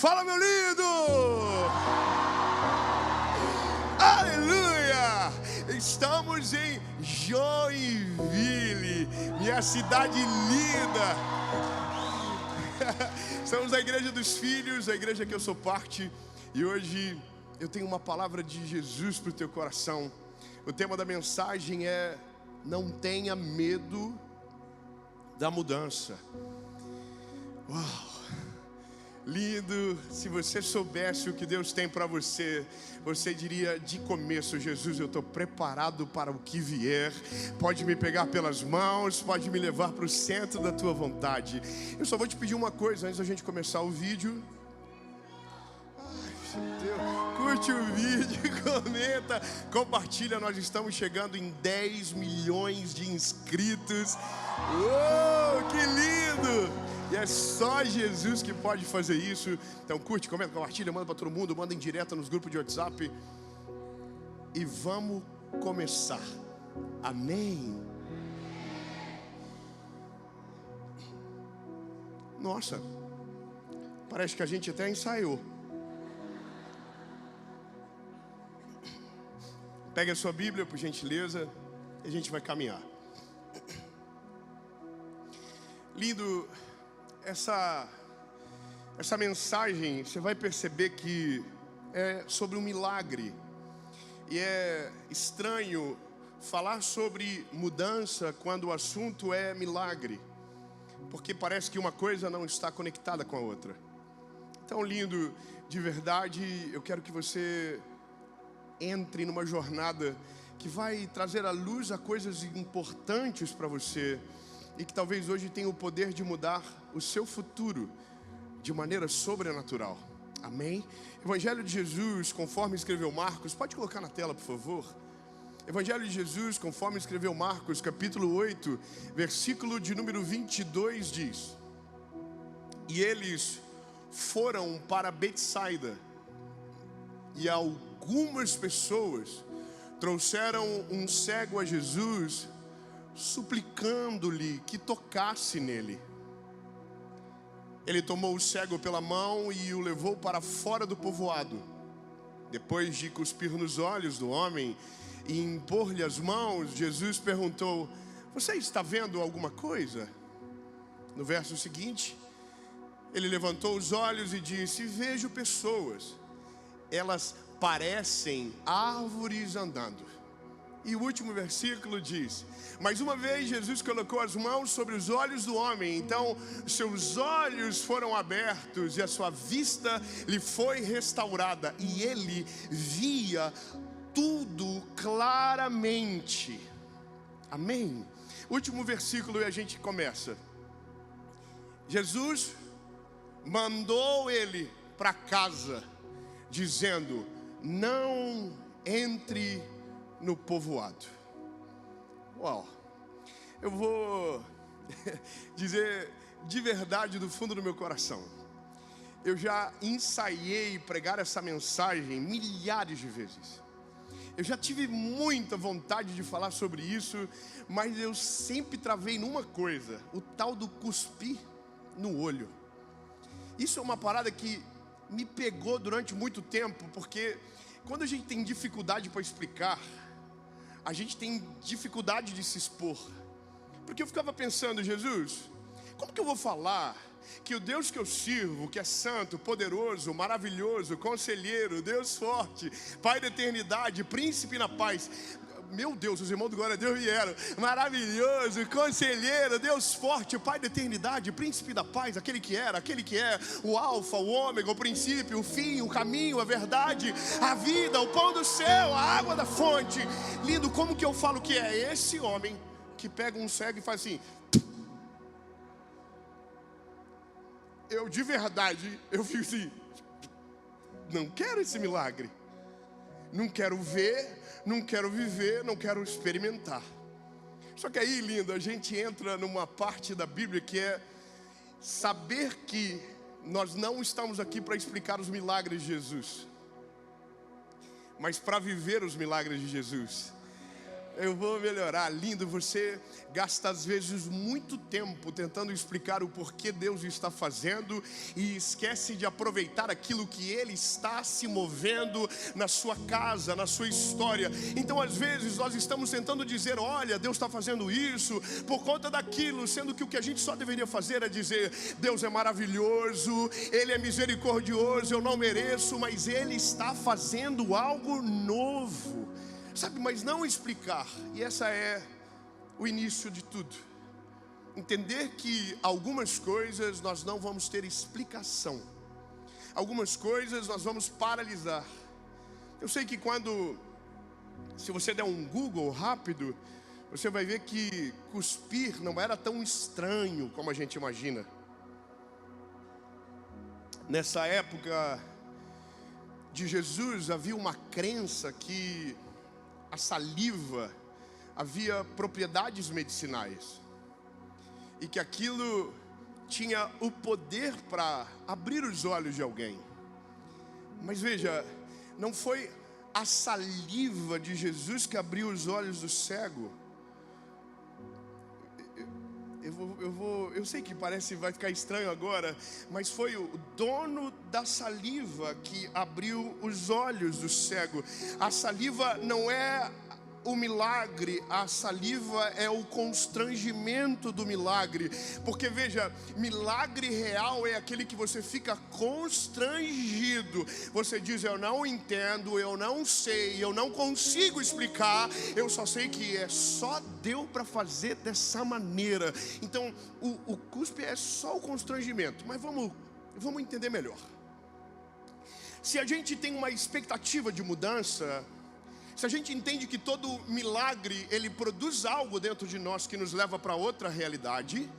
Fala, meu lindo! Aleluia! Estamos em Joinville, minha cidade linda. Estamos na Igreja dos Filhos, a igreja que eu sou parte. E hoje eu tenho uma palavra de Jesus para o teu coração. O tema da mensagem é: não tenha medo da mudança. Uau! Lindo! Se você soubesse o que Deus tem para você, você diria de começo: Jesus, eu estou preparado para o que vier. Pode me pegar pelas mãos, pode me levar para o centro da tua vontade. Eu só vou te pedir uma coisa antes da gente começar o vídeo. Ai, meu Deus. Curte o vídeo, comenta, compartilha. Nós estamos chegando em 10 milhões de inscritos. Uou, que lindo! E é só Jesus que pode fazer isso. Então curte, comenta, compartilha, manda para todo mundo, manda em direta nos grupos de WhatsApp. E vamos começar. Amém? Nossa, parece que a gente até ensaiou. Pega a sua Bíblia, por gentileza, e a gente vai caminhar. Lindo. Essa mensagem, você vai perceber que é sobre um milagre. E é estranho falar sobre mudança quando o assunto é milagre, porque parece que uma coisa não está conectada com a outra. Então, lindo, de verdade, eu quero que você entre numa jornada que vai trazer à luz a coisas importantes para você, e que talvez hoje tenha o poder de mudar o seu futuro de maneira sobrenatural. Amém? Evangelho de Jesus, conforme escreveu Marcos. Pode colocar na tela, por favor. Evangelho de Jesus, conforme escreveu Marcos, capítulo 8, versículo de número 22, diz: e eles foram para Betsaida, e algumas pessoas trouxeram um cego a Jesus, suplicando-lhe que tocasse nele. Ele tomou o cego pela mão e o levou para fora do povoado. Depois de cuspir nos olhos do homem e impor-lhe as mãos, Jesus perguntou: você está vendo alguma coisa? No verso seguinte, ele levantou os olhos e disse: vejo pessoas, elas parecem árvores andando. E o último versículo diz: mais uma vez Jesus colocou as mãos sobre os olhos do homem, então seus olhos foram abertos e a sua vista lhe foi restaurada, e ele via tudo claramente. Amém? Último versículo e a gente começa. Jesus mandou ele para casa, dizendo: não entre no povoado. Uau! Eu vou dizer de verdade, do fundo do meu coração, eu já ensaiei pregar essa mensagem milhares de vezes. Eu já tive muita vontade de falar sobre isso, mas eu sempre travei numa coisa: o tal do cuspir no olho. Isso é uma parada que me pegou durante muito tempo, porque quando a gente tem dificuldade para explicar, a gente tem dificuldade de se expor. Porque eu ficava pensando: Jesus, como que eu vou falar que o Deus que eu sirvo, que é santo, poderoso, maravilhoso, conselheiro, Deus forte, Pai da eternidade, príncipe na paz, meu Deus, os irmãos do Glória a Deus vieram, maravilhoso, conselheiro, Deus forte, Pai da eternidade, príncipe da paz, aquele que era, aquele que é, o alfa, o ômega, o princípio, o fim, o caminho, a verdade, a vida, o pão do céu, a água da fonte. Lindo, como que eu falo que é esse homem que pega um cego e faz assim? Eu de verdade, eu fico assim: não quero esse milagre, não quero ver, não quero viver, não quero experimentar. Só que aí, lindo, a gente entra numa parte da Bíblia que é saber que nós não estamos aqui para explicar os milagres de Jesus, mas para viver os milagres de Jesus. Eu vou melhorar. Lindo, você gasta às vezes muito tempo tentando explicar o porquê Deus está fazendo e esquece de aproveitar aquilo que Ele está se movendo na sua casa, na sua história. Então às vezes nós estamos tentando dizer, olha, Deus está fazendo isso por conta daquilo, sendo que o que a gente só deveria fazer é dizer, Deus é maravilhoso, Ele é misericordioso, eu não mereço, mas Ele está fazendo algo novo. Sabe, mas não explicar, e essa é o início de tudo. Entender que algumas coisas nós não vamos ter explicação, algumas coisas nós vamos paralisar. Eu sei que se você der um Google rápido, você vai ver que cuspir não era tão estranho como a gente imagina. Nessa época de Jesus havia uma crença que a saliva havia propriedades medicinais e que aquilo tinha o poder para abrir os olhos de alguém. Mas veja, não foi a saliva de Jesus que abriu os olhos do cego. Eu sei que vai ficar estranho agora, mas foi o dono da saliva que abriu os olhos do cego. A saliva não é o milagre, a saliva é o constrangimento do milagre. Porque veja, milagre real é aquele que você fica constrangido. Você diz, eu não entendo, eu não sei, eu não consigo explicar, eu só sei que só deu para fazer dessa maneira. Então o cuspe é só o constrangimento. Mas vamos entender melhor. Se a gente tem uma expectativa de mudança, se a gente entende que todo milagre, ele produz algo dentro de nós que nos leva para outra realidade,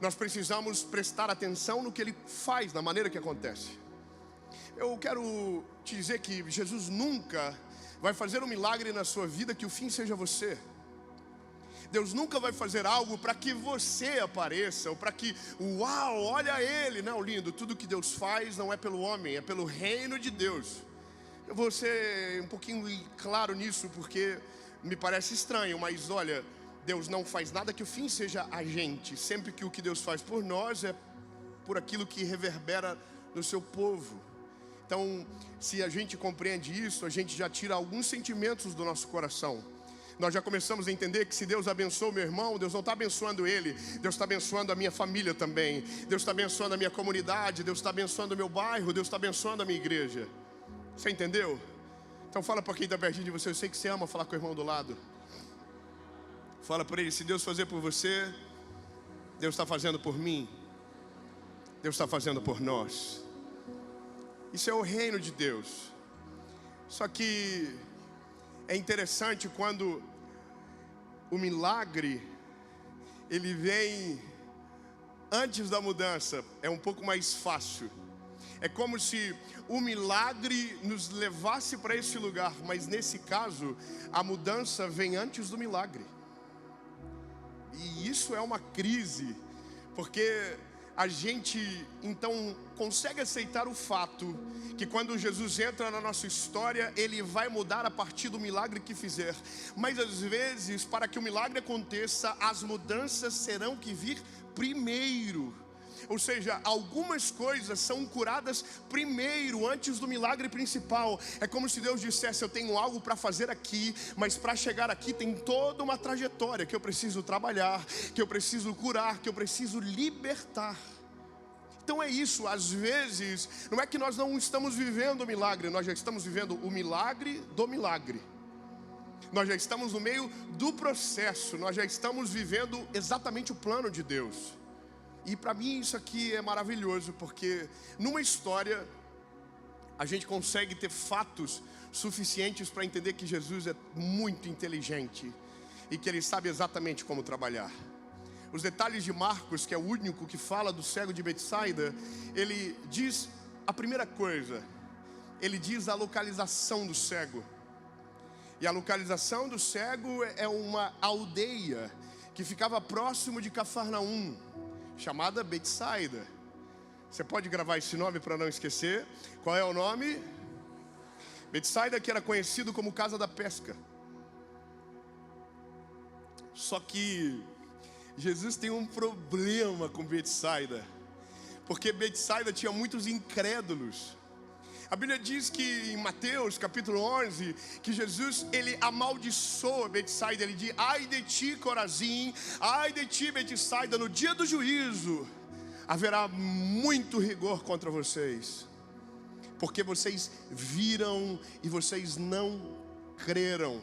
nós precisamos prestar atenção no que ele faz, na maneira que acontece. Eu quero te dizer que Jesus nunca vai fazer um milagre na sua vida que o fim seja você. Deus nunca vai fazer algo para que você apareça, ou para que, uau, olha ele. Não, lindo, tudo que Deus faz não é pelo homem, é pelo reino de Deus. Eu vou ser um pouquinho claro nisso, porque me parece estranho, mas olha, Deus não faz nada que o fim seja a gente. Sempre que o que Deus faz por nós é por aquilo que reverbera no seu povo. Então, se a gente compreende isso, a gente já tira alguns sentimentos do nosso coração. Nós já começamos a entender que se Deus abençoa o meu irmão, Deus não está abençoando ele, Deus está abençoando a minha família também, Deus está abençoando a minha comunidade, Deus está abençoando o meu bairro, Deus está abençoando a minha igreja. Você entendeu? Então fala para quem está pertinho de você. Eu sei que você ama falar com o irmão do lado. Fala para ele, se Deus fazer por você, Deus está fazendo por mim, Deus está fazendo por nós. Isso é o reino de Deus. Só que é interessante quando o milagre, ele vem antes da mudança, é um pouco mais fácil. É como se o milagre nos levasse para esse lugar, mas nesse caso, a mudança vem antes do milagre. E isso é uma crise, porque a gente então consegue aceitar o fato que quando Jesus entra na nossa história, Ele vai mudar a partir do milagre que fizer. Mas às vezes, para que o milagre aconteça, as mudanças terão que vir primeiro. Ou seja, algumas coisas são curadas primeiro, antes do milagre principal. É como se Deus dissesse, eu tenho algo para fazer aqui, mas para chegar aqui tem toda uma trajetória que eu preciso trabalhar, que eu preciso curar, que eu preciso libertar. Então é isso, às vezes, não é que nós não estamos vivendo o milagre, nós já estamos vivendo o milagre do milagre. Nós já estamos no meio do processo, nós já estamos vivendo exatamente o plano de Deus. E para mim isso aqui é maravilhoso, porque numa história a gente consegue ter fatos suficientes para entender que Jesus é muito inteligente e que Ele sabe exatamente como trabalhar. Os detalhes de Marcos, que é o único que fala do cego de Betsaida, ele diz a primeira coisa, ele diz a localização do cego. E a localização do cego é uma aldeia que ficava próximo de Cafarnaum, chamada Betsaida. Você pode gravar esse nome para não esquecer. Qual é o nome? Betsaida, que era conhecido como Casa da Pesca. Só que Jesus tem um problema com Betsaida, porque Betsaida tinha muitos incrédulos. A Bíblia diz que em Mateus capítulo 11, que Jesus, ele amaldiçoa Betsaida. Ele diz: ai de ti, Corazim, ai de ti, Betsaida, no dia do juízo haverá muito rigor contra vocês, porque vocês viram e vocês não creram.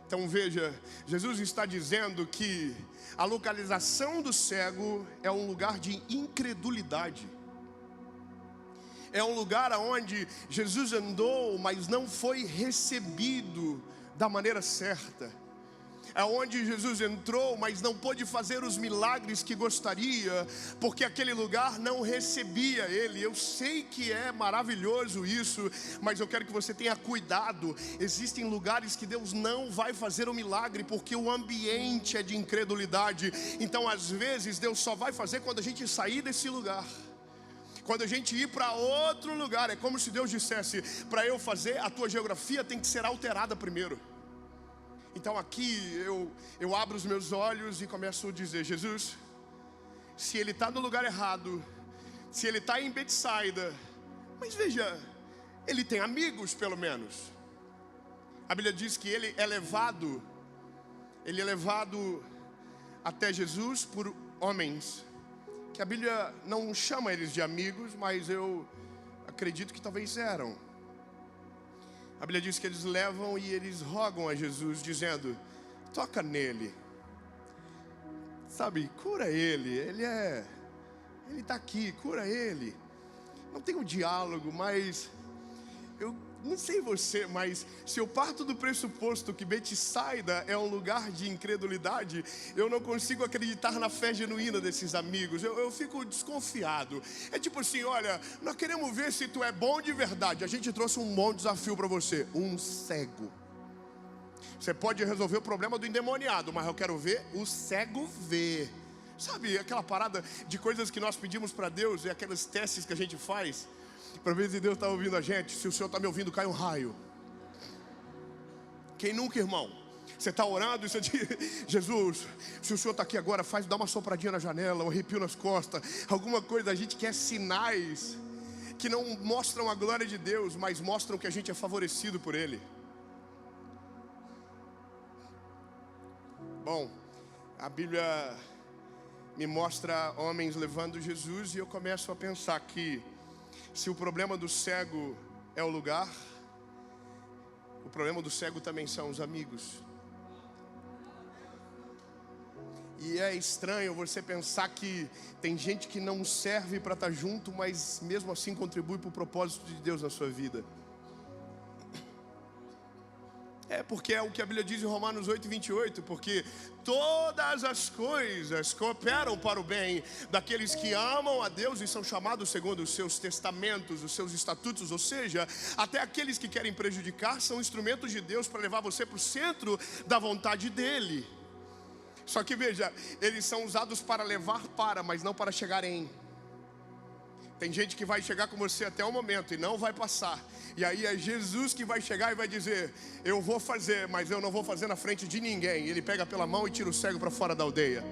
Então veja, Jesus está dizendo que a localização do cego é um lugar de incredulidade. É um lugar onde Jesus andou, mas não foi recebido da maneira certa. É onde Jesus entrou, mas não pôde fazer os milagres que gostaria, porque aquele lugar não recebia ele. Eu sei que é maravilhoso isso, mas eu quero que você tenha cuidado. Existem lugares que Deus não vai fazer o milagre, porque o ambiente é de incredulidade. Então às vezes Deus só vai fazer quando a gente sair desse lugar. Quando a gente ir para outro lugar. É como se Deus dissesse: para eu fazer, a tua geografia tem que ser alterada primeiro. Então aqui eu abro os meus olhos e começo a dizer: Jesus, se ele está no lugar errado, se ele está em Betsaida, mas veja, ele tem amigos pelo menos. A Bíblia diz que ele é levado até Jesus por homens, que a Bíblia não chama eles de amigos, mas eu acredito que talvez eram. A Bíblia diz que eles levam e eles rogam a Jesus, dizendo: toca nele, sabe, cura ele, ele está aqui, cura ele. Não tem um diálogo, mas eu não sei você, mas se eu parto do pressuposto que Betsaida é um lugar de incredulidade, eu não consigo acreditar na fé genuína desses amigos. Eu fico desconfiado. É tipo assim: olha, nós queremos ver se tu é bom de verdade. A gente trouxe um bom desafio para você: um cego. Você pode resolver o problema do endemoniado, mas eu quero ver o cego ver. Sabe, aquela parada de coisas que nós pedimos para Deus, e aqueles testes que a gente faz para ver se Deus está ouvindo a gente. Se o Senhor está me ouvindo, cai um raio. Quem nunca, irmão? Você está orando e você diz: Jesus, se o Senhor está aqui agora, dá uma sopradinha na janela, um arrepio nas costas, alguma coisa. A gente quer sinais que não mostram a glória de Deus, mas mostram que a gente é favorecido por Ele. Bom, a Bíblia me mostra homens levando Jesus, e eu começo a pensar que se o problema do cego é o lugar, o problema do cego também são os amigos. E é estranho você pensar que tem gente que não serve para estar junto, mas mesmo assim contribui para o propósito de Deus na sua vida. É porque é o que a Bíblia diz em Romanos 8:28, porque todas as coisas cooperam para o bem daqueles que amam a Deus e são chamados segundo os seus testamentos, os seus estatutos. Ou seja, até aqueles que querem prejudicar são instrumentos de Deus para levar você para o centro da vontade dEle. Só que veja, eles são usados para levar para, mas não para chegar em. Tem gente que vai chegar com você até o momento e não vai passar. E aí é Jesus que vai chegar e vai dizer: eu vou fazer, mas eu não vou fazer na frente de ninguém. Ele pega pela mão e tira o cego para fora da aldeia.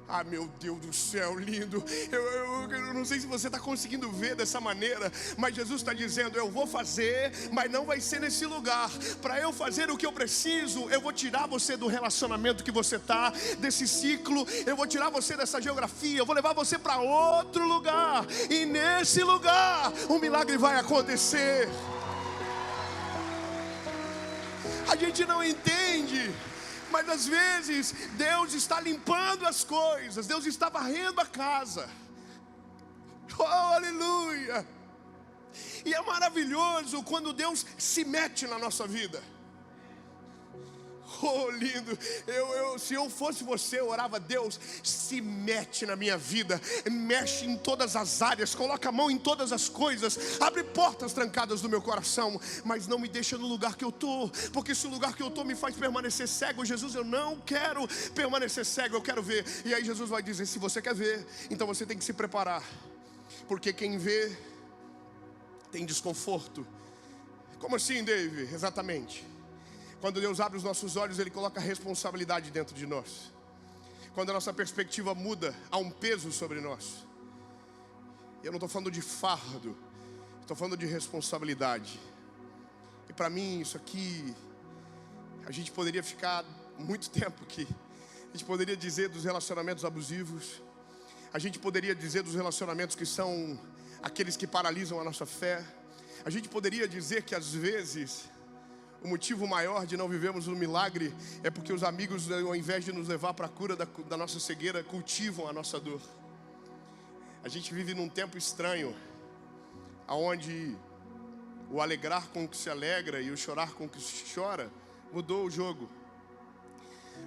Ah, meu Deus do céu, lindo. Eu não sei se você está conseguindo ver dessa maneira, mas Jesus está dizendo: eu vou fazer, mas não vai ser nesse lugar. Para eu fazer o que eu preciso, eu vou tirar você do relacionamento que você está, desse ciclo. Eu vou tirar você dessa geografia, eu vou levar você para outro lugar. E nesse lugar, um milagre vai acontecer. A gente não entende, mas às vezes Deus está limpando as coisas, Deus está varrendo a casa. Oh, aleluia! E é maravilhoso quando Deus se mete na nossa vida. Oh, lindo. Se eu fosse você, eu orava: Deus, se mete na minha vida, mexe em todas as áreas, coloca a mão em todas as coisas, abre portas trancadas no meu coração, mas não me deixa no lugar que eu estou, porque se o lugar que eu estou me faz permanecer cego, Jesus, eu não quero permanecer cego, eu quero ver. E aí Jesus vai dizer: se você quer ver, então você tem que se preparar, porque quem vê tem desconforto. Como assim, Dave? Exatamente. Quando Deus abre os nossos olhos, Ele coloca responsabilidade dentro de nós. Quando a nossa perspectiva muda, há um peso sobre nós. Eu não estou falando de fardo, estou falando de responsabilidade. E para mim isso aqui, a gente poderia ficar muito tempo aqui. A gente poderia dizer dos relacionamentos abusivos. A gente poderia dizer dos relacionamentos que são aqueles que paralisam a nossa fé. A gente poderia dizer que às vezes o motivo maior de não vivermos um milagre é porque os amigos, ao invés de nos levar para a cura da nossa cegueira, cultivam a nossa dor. A gente vive num tempo estranho, onde o alegrar com o que se alegra e o chorar com o que se chora mudou o jogo.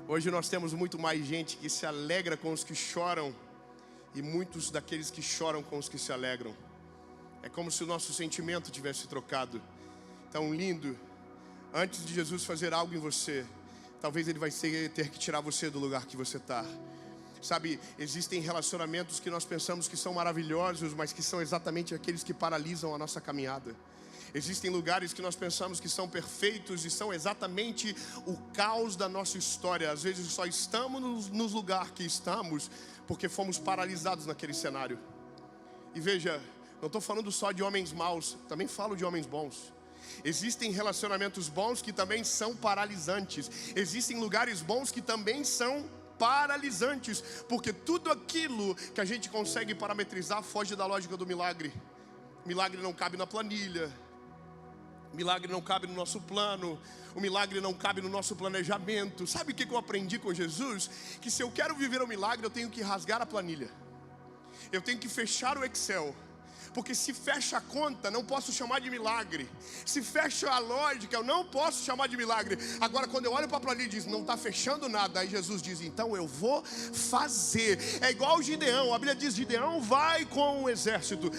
Hoje nós temos muito mais gente que se alegra com os que choram e muitos daqueles que choram com os que se alegram. É como se o nosso sentimento tivesse trocado. Tão lindo. Antes de Jesus fazer algo em você, talvez Ele vai ter que tirar você do lugar que você está. Sabe, existem relacionamentos que nós pensamos que são maravilhosos, mas que são exatamente aqueles que paralisam a nossa caminhada. Existem lugares que nós pensamos que são perfeitos e são exatamente o caos da nossa história. Às vezes só estamos nos lugares que estamos porque fomos paralisados naquele cenário. E veja, não estou falando só de homens maus, também falo de homens bons. Existem relacionamentos bons que também são paralisantes. Existem lugares bons que também são paralisantes, porque tudo aquilo que a gente consegue parametrizar foge da lógica do milagre. Milagre não cabe na planilha. Milagre não cabe no nosso plano. O milagre não cabe no nosso planejamento. Sabe o que eu aprendi com Jesus? Que se eu quero viver um milagre, eu tenho que rasgar a planilha. Eu tenho que fechar o Excel. Porque se fecha a conta, não posso chamar de milagre. Se fecha a lógica, eu não posso chamar de milagre. Agora, quando eu olho para a planilha e diz, não está fechando nada, aí Jesus diz, então eu vou fazer. É igual o Gideão, a Bíblia diz, Gideão vai com o exército.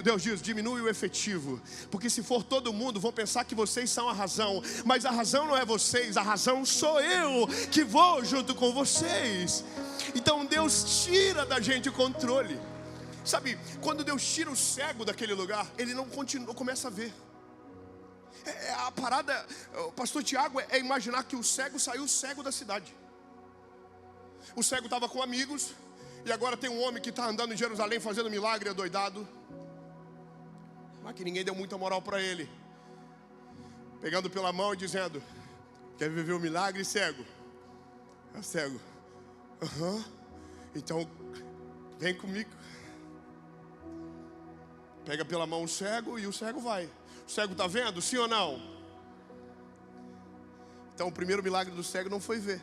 Deus diz, diminui o efetivo. Porque se for todo mundo, vão pensar que vocês são a razão. Mas a razão não é vocês, a razão sou eu, que vou junto com vocês. Então Deus tira da gente o controle. Sabe, quando Deus tira o cego daquele lugar, ele não começa a ver. A parada, o pastor Tiago, é imaginar que o cego saiu cego da cidade. O cego estava com amigos, e agora tem um homem que está andando em Jerusalém fazendo milagre, adoidado. Mas que ninguém deu muita moral para ele. Pegando pela mão e dizendo, quer viver o milagre, cego? É cego. Então, vem comigo. Pega pela mão o cego e o cego vai. O cego está vendo? Sim ou não? Então o primeiro milagre do cego não foi ver.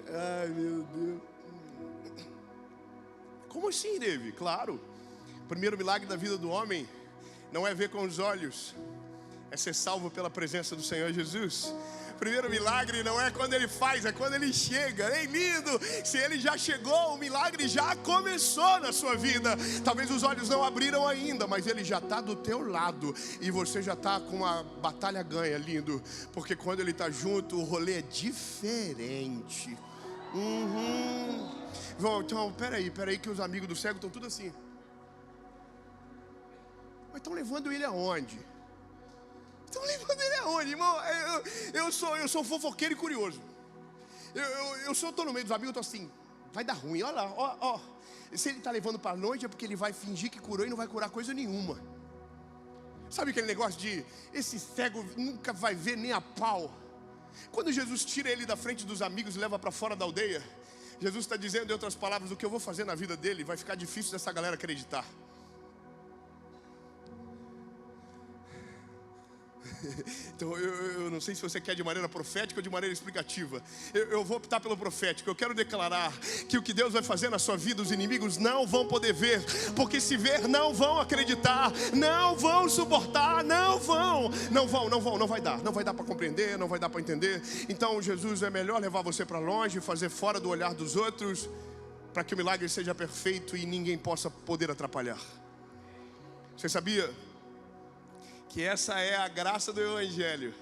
Ai, meu Deus. Como assim, David? Claro. O primeiro milagre da vida do homem não é ver com os olhos, é ser salvo pela presença do Senhor Jesus. O primeiro milagre não é quando ele faz, é quando ele chega. É lindo, se ele já chegou, o milagre já começou na sua vida. Talvez os olhos não abriram ainda, mas ele já está do teu lado. E você já está com uma batalha ganha, lindo. Porque quando ele está junto, o rolê é diferente. Então, peraí, que os amigos do cego estão tudo assim. Mas estão levando ele aonde? Estão levando ele aonde, irmão? Eu sou fofoqueiro e curioso. Eu estou no meio dos amigos, eu estou assim, vai dar ruim, olha lá, ó. Se ele está levando para longe é porque ele vai fingir que curou e não vai curar coisa nenhuma. Sabe aquele negócio de, esse cego nunca vai ver nem a pau. Quando Jesus tira ele da frente dos amigos e leva para fora da aldeia, Jesus está dizendo, em outras palavras, o que eu vou fazer na vida dele vai ficar difícil dessa galera acreditar. Então eu não sei se você quer de maneira profética ou de maneira explicativa. Eu vou optar pelo profético. Eu quero declarar que o que Deus vai fazer na sua vida, os inimigos não vão poder ver. Porque se ver, não vão acreditar, não vão suportar, não vai dar para compreender, não vai dar para entender. Então Jesus, é melhor levar você para longe, fazer fora do olhar dos outros, para que o milagre seja perfeito e ninguém possa poder atrapalhar. Você sabia que essa é a graça do Evangelho?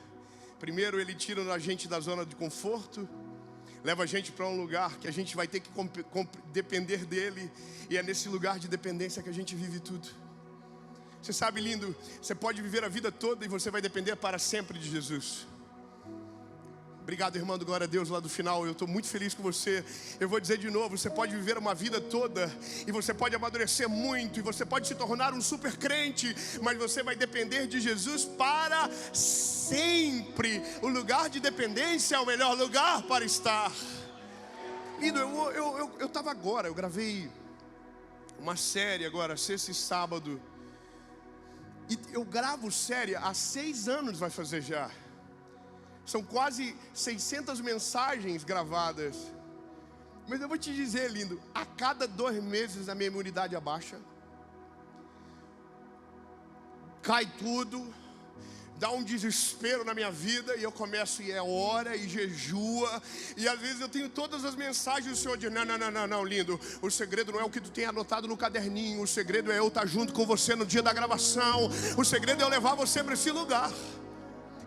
Primeiro ele tira a gente da zona de conforto, leva a gente para um lugar que a gente vai ter que depender dele. E é nesse lugar de dependência que a gente vive tudo. Você sabe, lindo, você pode viver a vida toda e você vai depender para sempre de Jesus. Obrigado, irmão do Glória a Deus lá do final, eu estou muito feliz com você. Eu vou dizer de novo, você pode viver uma vida toda e você pode amadurecer muito e você pode se tornar um super crente, mas você vai depender de Jesus para sempre. O lugar de dependência é o melhor lugar para estar. Lindo, eu estava agora, eu gravei uma série agora, sexta e sábado, e eu gravo série há 6 anos, vai fazer já. São quase 600 mensagens gravadas. Mas eu vou te dizer, lindo, a cada 2 meses a minha imunidade abaixa. Cai tudo. Dá um desespero na minha vida. E eu começo e ora e jejua. E às vezes eu tenho todas as mensagens. O Senhor diz, não, lindo. O segredo não é o que tu tem anotado no caderninho. O segredo é eu estar junto com você no dia da gravação. O segredo é eu levar você para esse lugar.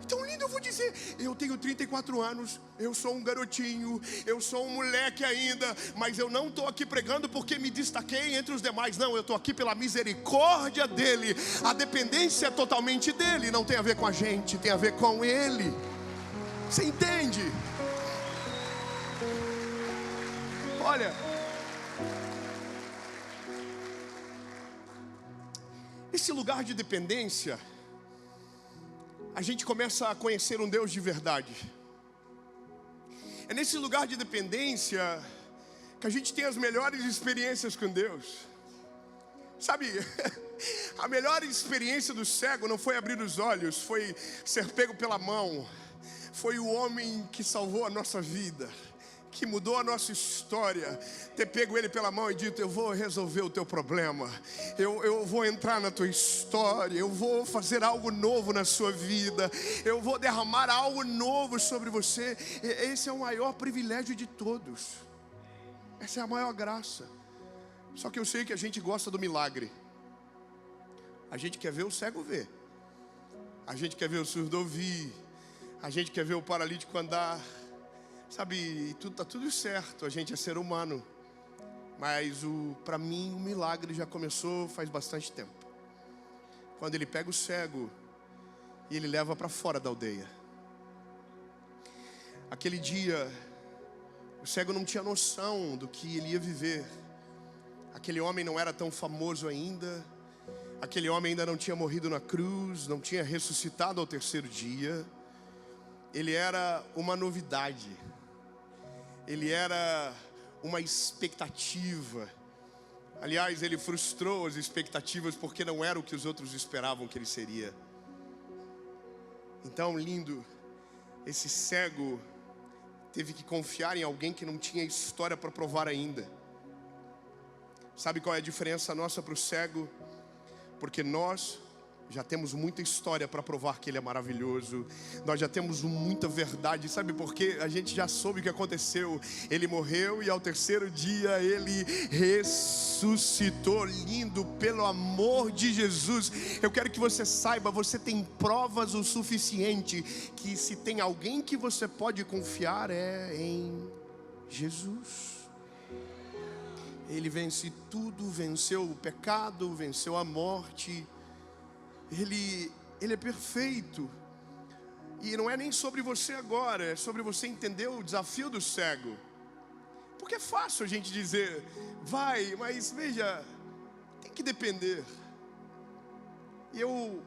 Então, lindo, eu vou dizer, eu tenho 34 anos, eu sou um garotinho, eu sou um moleque ainda, mas eu não estou aqui pregando porque me destaquei entre os demais, não, eu estou aqui pela misericórdia dEle. A dependência é totalmente dEle, não tem a ver com a gente, tem a ver com Ele. Você entende? Olha, esse lugar de dependência, a gente começa a conhecer um Deus de verdade. É nesse lugar de dependência que a gente tem as melhores experiências com Deus. Sabe, a melhor experiência do cego não foi abrir os olhos, foi ser pego pela mão. Foi o homem que salvou a nossa vida, que mudou a nossa história, ter pego ele pela mão e dito, eu vou resolver o teu problema, eu vou entrar na tua história, eu vou fazer algo novo na sua vida, eu vou derramar algo novo sobre você. Esse é o maior privilégio de todos, essa é a maior graça. Só que eu sei que a gente gosta do milagre. A gente quer ver o cego ver, a gente quer ver o surdo ouvir, a gente quer ver o paralítico andar. Sabe, tá tudo certo, a gente é ser humano. Mas para mim o milagre já começou faz bastante tempo. Quando ele pega o cego e ele leva para fora da aldeia. Aquele dia, o cego não tinha noção do que ele ia viver. Aquele homem não era tão famoso ainda. Aquele homem ainda não tinha morrido na cruz, não tinha ressuscitado ao 3º dia. Ele era uma novidade. Ele era uma expectativa. Aliás, ele frustrou as expectativas porque não era o que os outros esperavam que ele seria. Então, lindo, esse cego teve que confiar em alguém que não tinha história para provar ainda. Sabe qual é a diferença nossa para o cego? Porque nós já temos muita história para provar que Ele é maravilhoso. Nós já temos muita verdade. Sabe por quê? A gente já soube o que aconteceu. Ele morreu e ao 3º dia Ele ressuscitou. Lindo, pelo amor de Jesus. Eu quero que você saiba, você tem provas o suficiente que se tem alguém que você pode confiar é em Jesus. Ele vence tudo, venceu o pecado, venceu a morte. Ele é perfeito. E não é nem sobre você agora, é sobre você entender o desafio do cego. Porque é fácil a gente dizer, vai, mas veja, tem que depender. E eu,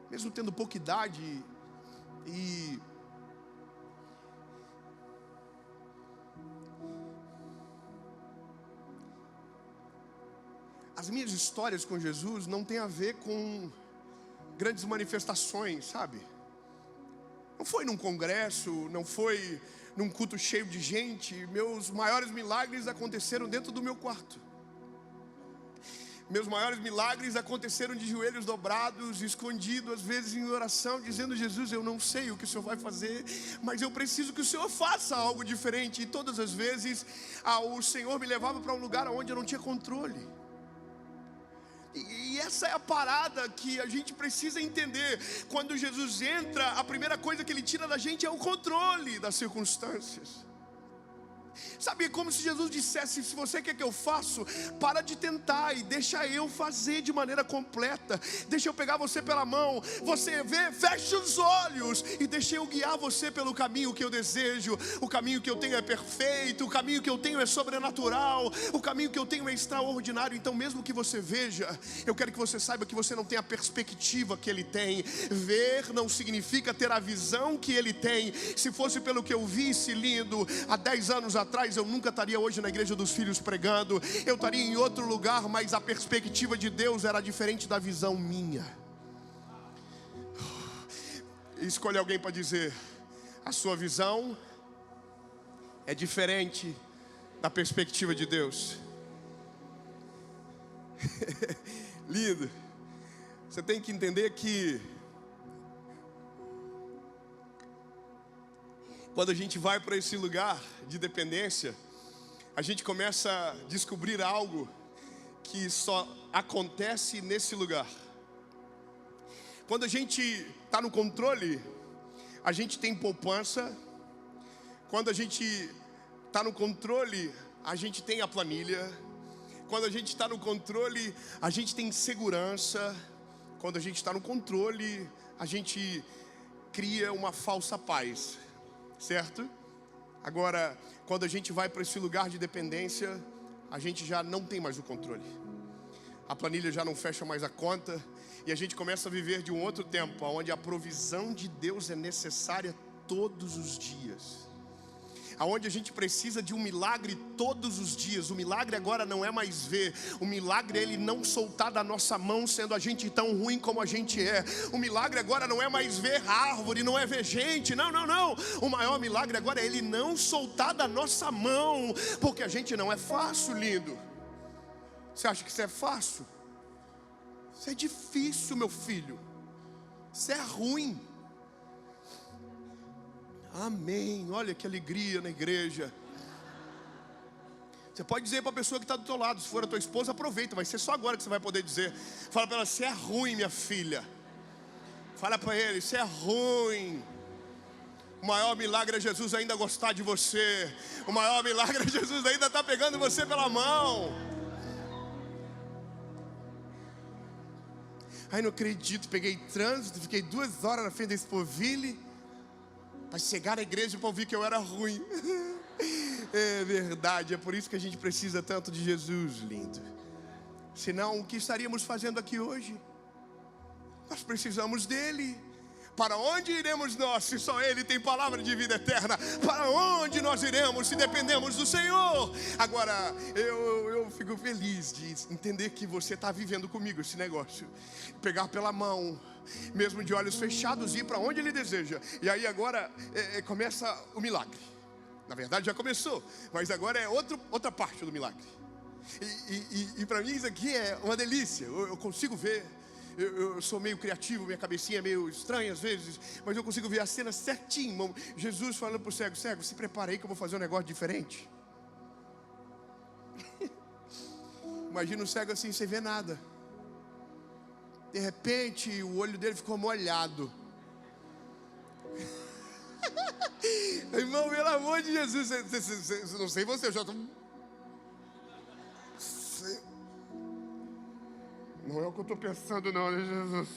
mesmo tendo pouca idade e as minhas histórias com Jesus não tem a ver com grandes manifestações, sabe? Não foi num congresso, não foi num culto cheio de gente. Meus maiores milagres aconteceram dentro do meu quarto. Meus maiores milagres aconteceram de joelhos dobrados, escondido, às vezes em oração, dizendo, Jesus, eu não sei o que o Senhor vai fazer, mas eu preciso que o Senhor faça algo diferente. E todas as vezes o Senhor me levava para um lugar onde eu não tinha controle. E essa é a parada que a gente precisa entender. Quando Jesus entra, a primeira coisa que Ele tira da gente é o controle das circunstâncias. Sabe, como se Jesus dissesse: se você quer que eu faça, para de tentar e deixa eu fazer de maneira completa. Deixa eu pegar você pela mão, você vê, fecha os olhos e deixa eu guiar você pelo caminho que eu desejo. O caminho que eu tenho é perfeito, o caminho que eu tenho é sobrenatural, o caminho que eu tenho é extraordinário. Então mesmo que você veja, eu quero que você saiba que você não tem a perspectiva que Ele tem. Ver não significa ter a visão que Ele tem. Se fosse pelo que eu visse, lindo, há 10 anos atrás eu nunca estaria hoje na Igreja dos Filhos pregando. Eu estaria em outro lugar, mas a perspectiva de Deus era diferente da visão minha. Escolha alguém para dizer: a sua visão é diferente da perspectiva de Deus. Lindo. Você tem que entender que quando a gente vai para esse lugar de dependência, a gente começa a descobrir algo que só acontece nesse lugar. Quando a gente está no controle, a gente tem poupança. Quando a gente está no controle, a gente tem a planilha. Quando a gente está no controle, a gente tem segurança. Quando a gente está no controle, a gente cria uma falsa paz. Certo? Agora, quando a gente vai para esse lugar de dependência, a gente já não tem mais o controle. A planilha já não fecha mais a conta. E a gente começa a viver de um outro tempo, onde a provisão de Deus é necessária todos os dias. Aonde a gente precisa de um milagre todos os dias. O milagre agora não é mais ver. O milagre é Ele não soltar da nossa mão, sendo a gente tão ruim como a gente é. O milagre agora não é mais ver árvore, não é ver gente. Não, não, não. O maior milagre agora é Ele não soltar da nossa mão, porque a gente não é fácil, lindo. Você acha que isso é fácil? Isso é difícil, meu filho. Isso é ruim. Amém, olha que alegria na igreja. Você pode dizer para a pessoa que está do teu lado: se for a tua esposa, aproveita, vai ser só agora que você vai poder dizer. Fala para ela: você é ruim, minha filha. Fala para ele: isso é ruim. O maior milagre é Jesus ainda gostar de você. O maior milagre é Jesus ainda estar pegando você pela mão. Ai, não acredito, peguei trânsito, fiquei 2 horas na frente da Expoville para chegar à igreja para ouvir que eu era ruim. É verdade, é por isso que a gente precisa tanto de Jesus, lindo. Senão, o que estaríamos fazendo aqui hoje? Nós precisamos dele. Para onde iremos nós, se só Ele tem palavra de vida eterna? Para onde nós iremos, se dependemos do Senhor? Agora, eu fico feliz de entender que você está vivendo comigo esse negócio. Pegar pela mão, mesmo de olhos fechados, e ir para onde Ele deseja. E aí agora começa o milagre. Na verdade já começou, mas agora é outra parte do milagre. E para mim isso aqui é uma delícia. Eu consigo ver. Eu sou meio criativo, minha cabecinha é meio estranha às vezes, mas eu consigo ver a cena certinho. Jesus falando para o cego: cego, se prepara aí que eu vou fazer um negócio diferente. Imagina o cego assim, sem ver nada. De repente o olho dele ficou molhado. Irmão, pelo amor de Jesus, não sei você, eu já estou... Não é o que eu estou pensando não, né, Jesus?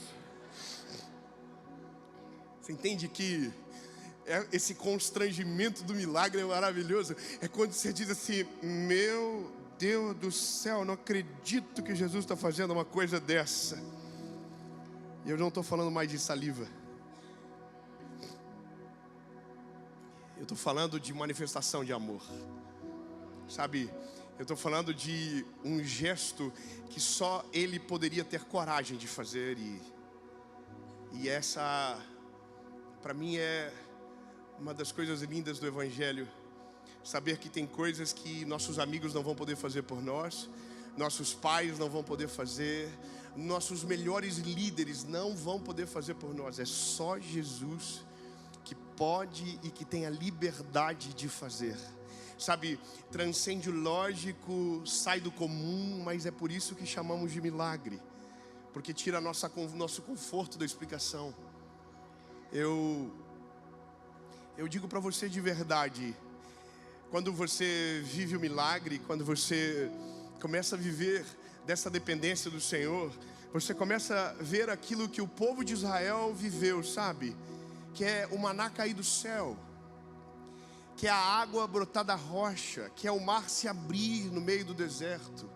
Você entende que esse constrangimento do milagre é maravilhoso? É quando você diz assim: meu Deus do céu, não acredito que Jesus está fazendo uma coisa dessa. E eu não estou falando mais de saliva. Eu estou falando de manifestação de amor. Sabe, eu estou falando de um gesto que só Ele poderia ter coragem de fazer. E essa, para mim, é uma das coisas lindas do Evangelho. Saber que tem coisas que nossos amigos não vão poder fazer por nós, nossos pais não vão poder fazer, nossos melhores líderes não vão poder fazer por nós. É só Jesus que pode e que tem a liberdade de fazer. Sabe, transcende o lógico, sai do comum, mas é por isso que chamamos de milagre, porque tira nosso conforto da explicação. Eu digo para você de verdade, Quando você vive o milagre, quando você começa a viver dessa dependência do Senhor, você começa a ver aquilo que o povo de Israel viveu, sabe? Que é o maná cair do céu, que é a água brotar da rocha, que é o mar se abrir no meio do deserto.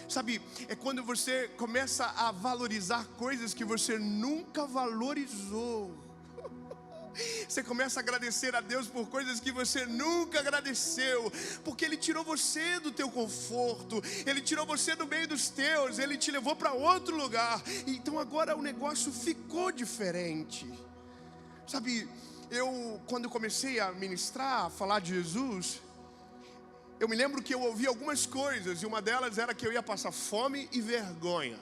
Sabe, é quando você começa a valorizar coisas que você nunca valorizou. Você começa a agradecer a Deus por coisas que você nunca agradeceu, porque Ele tirou você do teu conforto, Ele tirou você do meio dos teus, Ele te levou para outro lugar. Então agora o negócio ficou diferente. Sabe, quando comecei a ministrar, a falar de Jesus, eu me lembro que eu ouvi algumas coisas, e uma delas era que eu ia passar fome e vergonha.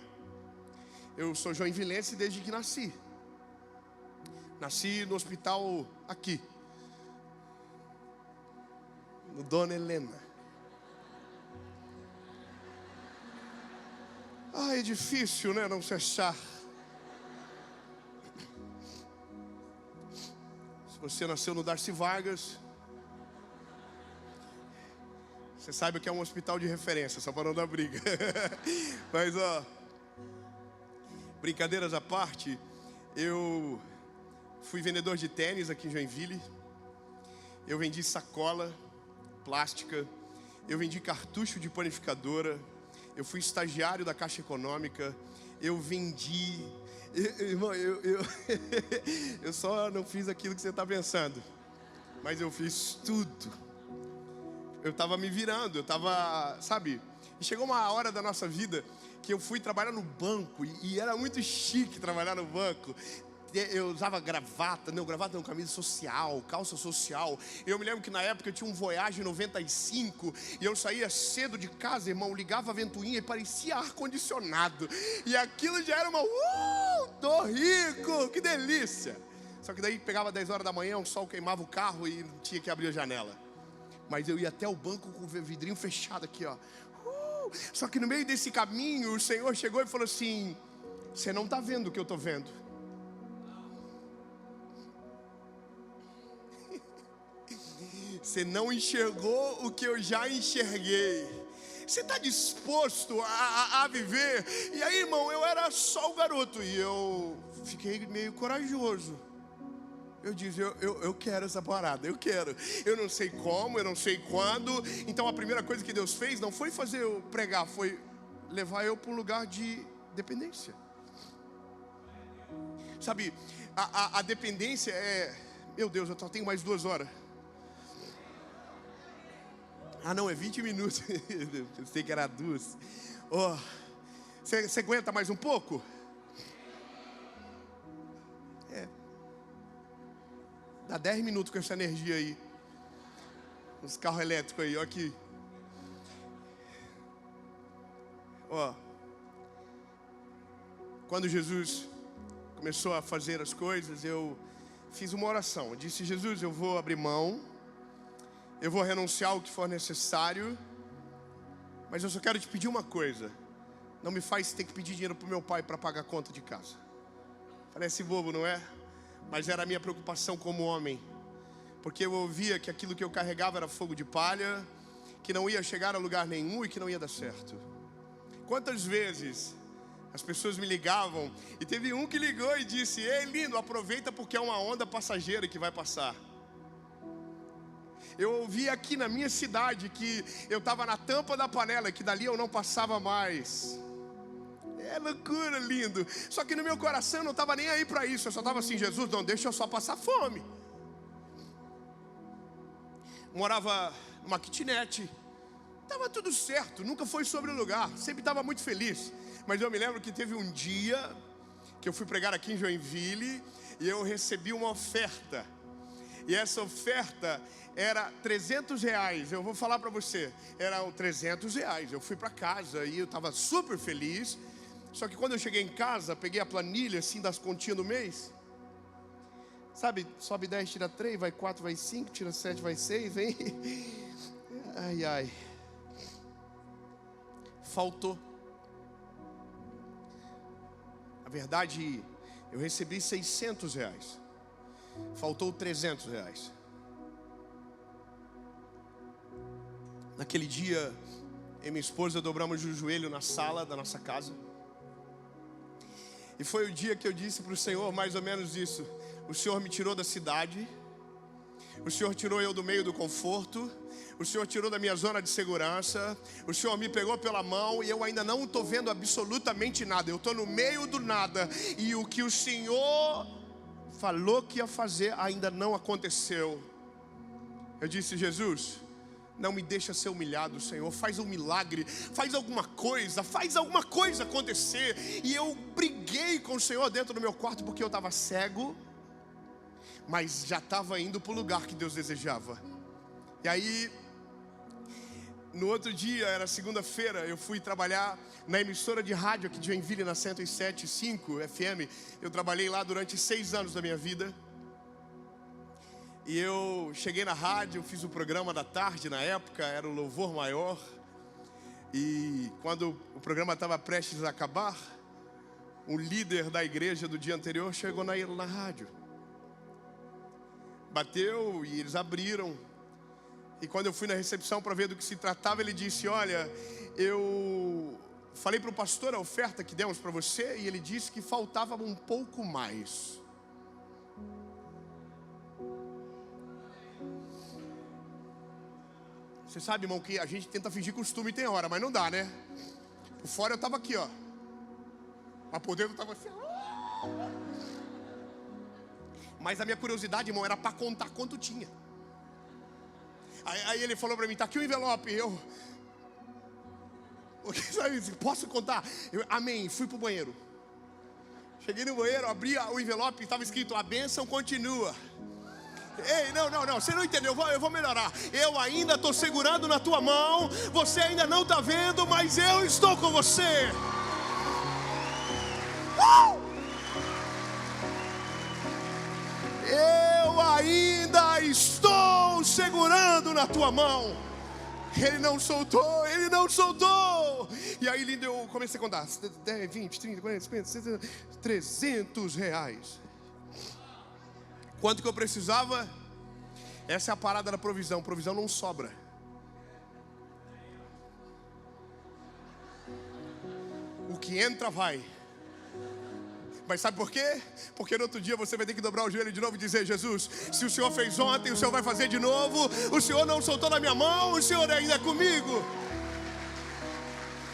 Eu sou joinvilense desde que nasci. Nasci no hospital aqui, no Dona Helena. É difícil, né, não se achar. Se você nasceu no Darcy Vargas, você sabe que é um hospital de referência, só para não dar briga. Mas, brincadeiras à parte, eu fui vendedor de tênis aqui em Joinville. Eu vendi sacola plástica. Eu vendi cartucho de panificadora. Eu fui estagiário da Caixa Econômica. Eu vendi... Irmão, eu só não fiz aquilo que você está pensando, mas eu fiz tudo. Eu estava me virando, sabe? E chegou uma hora da nossa vida que eu fui trabalhar no banco, e era muito chique trabalhar no banco. Eu usava gravata, camisa social, calça social. Eu me lembro que na época eu tinha um Voyage 95, e eu saía cedo de casa, irmão, ligava a ventoinha e parecia ar-condicionado. E aquilo já era tô rico, que delícia. Só que daí pegava 10 horas da manhã, o sol queimava o carro e tinha que abrir a janela. Mas eu ia até o banco com o vidrinho fechado aqui, ó. Só que no meio desse caminho, o Senhor chegou e falou assim: você não está vendo o que eu estou vendo. Você não enxergou o que eu já enxerguei. Você está disposto a viver? E aí, irmão, eu era só o garoto, e eu fiquei meio corajoso. Eu disse, eu quero essa parada, eu quero. Eu não sei como, eu não sei quando. Então a primeira coisa que Deus fez não foi fazer eu pregar, foi levar eu para um lugar de dependência. Sabe, a dependência é... Meu Deus, eu só tenho mais 2 horas. Não, é 20 minutos. Eu sei que era 2. Você aguenta mais um pouco? Dá 10 minutos com essa energia aí. Os carros elétricos aí, ó aqui. Quando Jesus começou a fazer as coisas, eu fiz uma oração. Eu disse, Jesus, eu vou abrir mão, eu vou renunciar ao que for necessário, mas eu só quero te pedir uma coisa: não me faz ter que pedir dinheiro para o meu pai para pagar a conta de casa. Parece bobo, não é? Mas era a minha preocupação como homem, porque eu ouvia que aquilo que eu carregava era fogo de palha, que não ia chegar a lugar nenhum e que não ia dar certo. Quantas vezes as pessoas me ligavam, e teve um que ligou e disse, ei lindo, aproveita porque é uma onda passageira que vai passar. Eu ouvi aqui na minha cidade que eu estava na tampa da panela, que dali eu não passava mais. É loucura, lindo. Só que no meu coração eu não estava nem aí para isso. Eu só estava assim, Jesus, não deixa eu só passar fome. Morava numa kitnet. Estava tudo certo, nunca foi sobre o lugar. Sempre estava muito feliz. Mas eu me lembro que teve um dia que eu fui pregar aqui em Joinville e eu recebi uma oferta. E essa oferta era R$300. Eu vou falar para você, eram R$300. Eu fui para casa e eu estava super feliz. Só que quando eu cheguei em casa, peguei a planilha assim das continhas do mês. Sabe, sobe 10, tira 3, vai 4, vai 5, tira 7, vai 6, vem. Ai, ai. Faltou. Na verdade, eu recebi R$600. Faltou R$300. Naquele dia, eu e minha esposa dobramos o joelho na sala da nossa casa. E foi o dia que eu disse para o Senhor mais ou menos isso: o Senhor me tirou da cidade, o Senhor tirou eu do meio do conforto, o Senhor tirou da minha zona de segurança, o Senhor me pegou pela mão e eu ainda não estou vendo absolutamente nada. Eu estou no meio do nada e o que o Senhor falou que ia fazer ainda não aconteceu. Eu disse: Jesus, não me deixa ser humilhado, Senhor. Faz um milagre, faz alguma coisa acontecer. E eu briguei com o Senhor dentro do meu quarto, porque eu estava cego, mas já estava indo para o lugar que Deus desejava. E aí, no outro dia, era segunda-feira, eu fui trabalhar na emissora de rádio aqui de Joinville, na 107.5 FM. Eu trabalhei lá durante 6 anos da minha vida. E eu cheguei na rádio, fiz o programa da tarde, na época era o Louvor Maior. E quando o programa estava prestes a acabar, um líder da igreja do dia anterior chegou na rádio. Bateu e eles abriram. E quando eu fui na recepção para ver do que se tratava, ele disse: olha, eu falei para o pastor a oferta que demos para você, e ele disse que faltava um pouco mais. Você sabe, irmão, que a gente tenta fingir costume e tem hora, mas não dá, né? Por fora eu estava aqui, ó. Mas por dentro eu estava assim. Mas a minha curiosidade, irmão, era para contar quanto tinha. Aí ele falou para mim: tá aqui o envelope. Sabe, posso contar? Amém. Fui pro banheiro. Cheguei no banheiro, abri o envelope e estava escrito: a bênção continua. Ei, não, você não entendeu, eu vou melhorar. Eu ainda estou segurando na tua mão. Você ainda não está vendo, mas eu estou com você. Eu ainda estou segurando na tua mão. Ele não soltou. E aí, lindo, eu comecei a contar: 10, 20, 30, 40, 50, 60, 300 reais. Quanto que eu precisava? Essa é a parada da provisão. Provisão não sobra. O que entra vai. Mas sabe por quê? Porque no outro dia você vai ter que dobrar o joelho de novo e dizer: Jesus, se o Senhor fez ontem, o Senhor vai fazer de novo. O Senhor não soltou na minha mão, o Senhor ainda é comigo.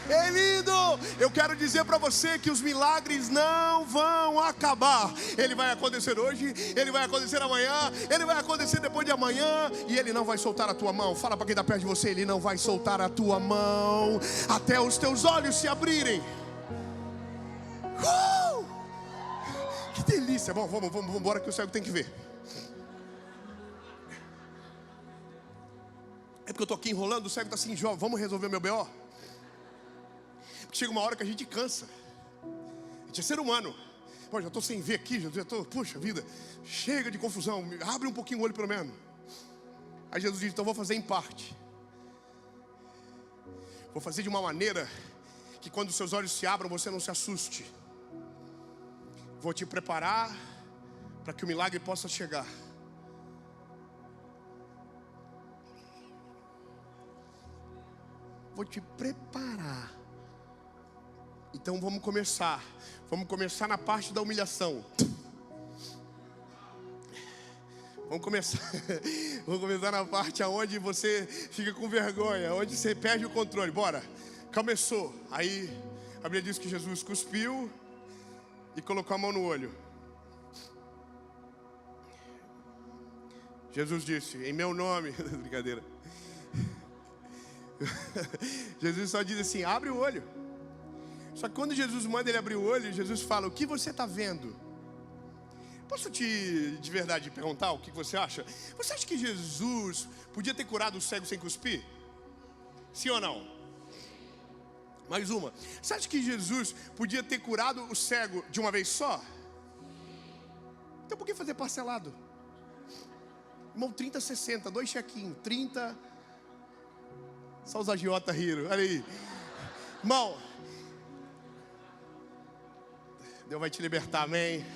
Ei, lindo, eu quero dizer para você que os milagres não vão acabar. Ele vai acontecer hoje, ele vai acontecer amanhã, ele vai acontecer depois de amanhã, e ele não vai soltar a tua mão. Fala para quem está perto de você: ele não vai soltar a tua mão até os teus olhos se abrirem. Que delícia. Bom, vamos embora que o cego tem que ver. É porque eu estou aqui enrolando, o cego está assim: Jó, vamos resolver meu B.O.? Porque chega uma hora que a gente cansa. A gente é ser humano. Pô, já estou sem ver aqui, já estou, puxa vida, chega de confusão, abre um pouquinho o olho pelo menos. Aí Jesus diz: então vou fazer em parte. Vou fazer de uma maneira que quando os seus olhos se abram, você não se assuste. Vou te preparar para que o milagre possa chegar. Vou te preparar. Então vamos começar. Vamos começar na parte da humilhação. Vamos começar na parte onde você fica com vergonha, onde você perde o controle. Bora. Começou. Aí a Bíblia diz que Jesus cuspiu e colocou a mão no olho. Jesus disse: em meu nome. Brincadeira. Jesus só diz assim: abre o olho. Só que quando Jesus manda ele abrir o olho, Jesus fala: o que você está vendo? Posso de verdade perguntar o que você acha? Você acha que Jesus podia ter curado o cego sem cuspir? Sim ou não? Mais uma. Você acha que Jesus podia ter curado o cego de uma vez só? Então por que fazer parcelado? Irmão, 30, 60, 2 chequinhos, 30. Só os agiotas riram, olha aí. Irmão, Deus vai te libertar, amém?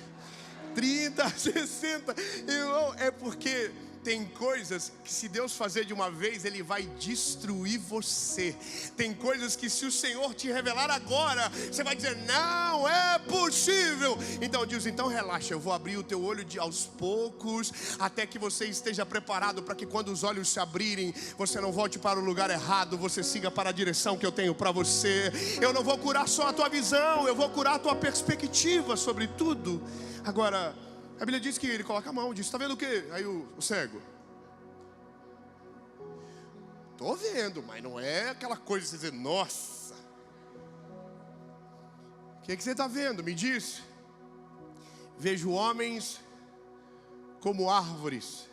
30, 60, irmão, é porque Tem coisas que se Deus fazer de uma vez, Ele vai destruir você. Tem coisas que se o Senhor te revelar agora, você vai dizer, não é possível. Então diz, então relaxa, eu vou abrir o teu olho aos poucos, até que você esteja preparado para que quando os olhos se abrirem, você não volte para o lugar errado, você siga para a direção que eu tenho para você. Eu não vou curar só a tua visão, eu vou curar a tua perspectiva sobre tudo. Agora, a Bíblia diz que ele coloca a mão, diz, está vendo o quê? Aí o cego, estou vendo, mas não é aquela coisa de você dizer, nossa. O que você está vendo? Me diz. Vejo homens como árvores.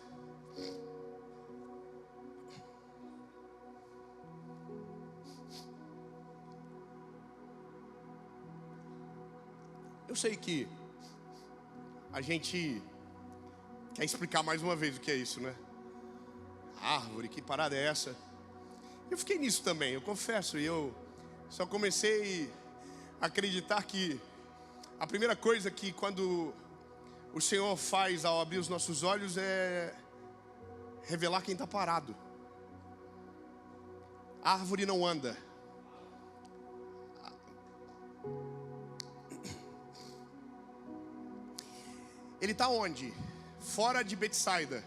Eu sei que a gente quer explicar mais uma vez o que é isso, né? Árvore, que parada é essa? Eu fiquei nisso também, eu confesso. E eu só comecei a acreditar que a primeira coisa que quando o Senhor faz ao abrir os nossos olhos é revelar quem está parado. A árvore não anda. Ele está onde? Fora de Betsaida.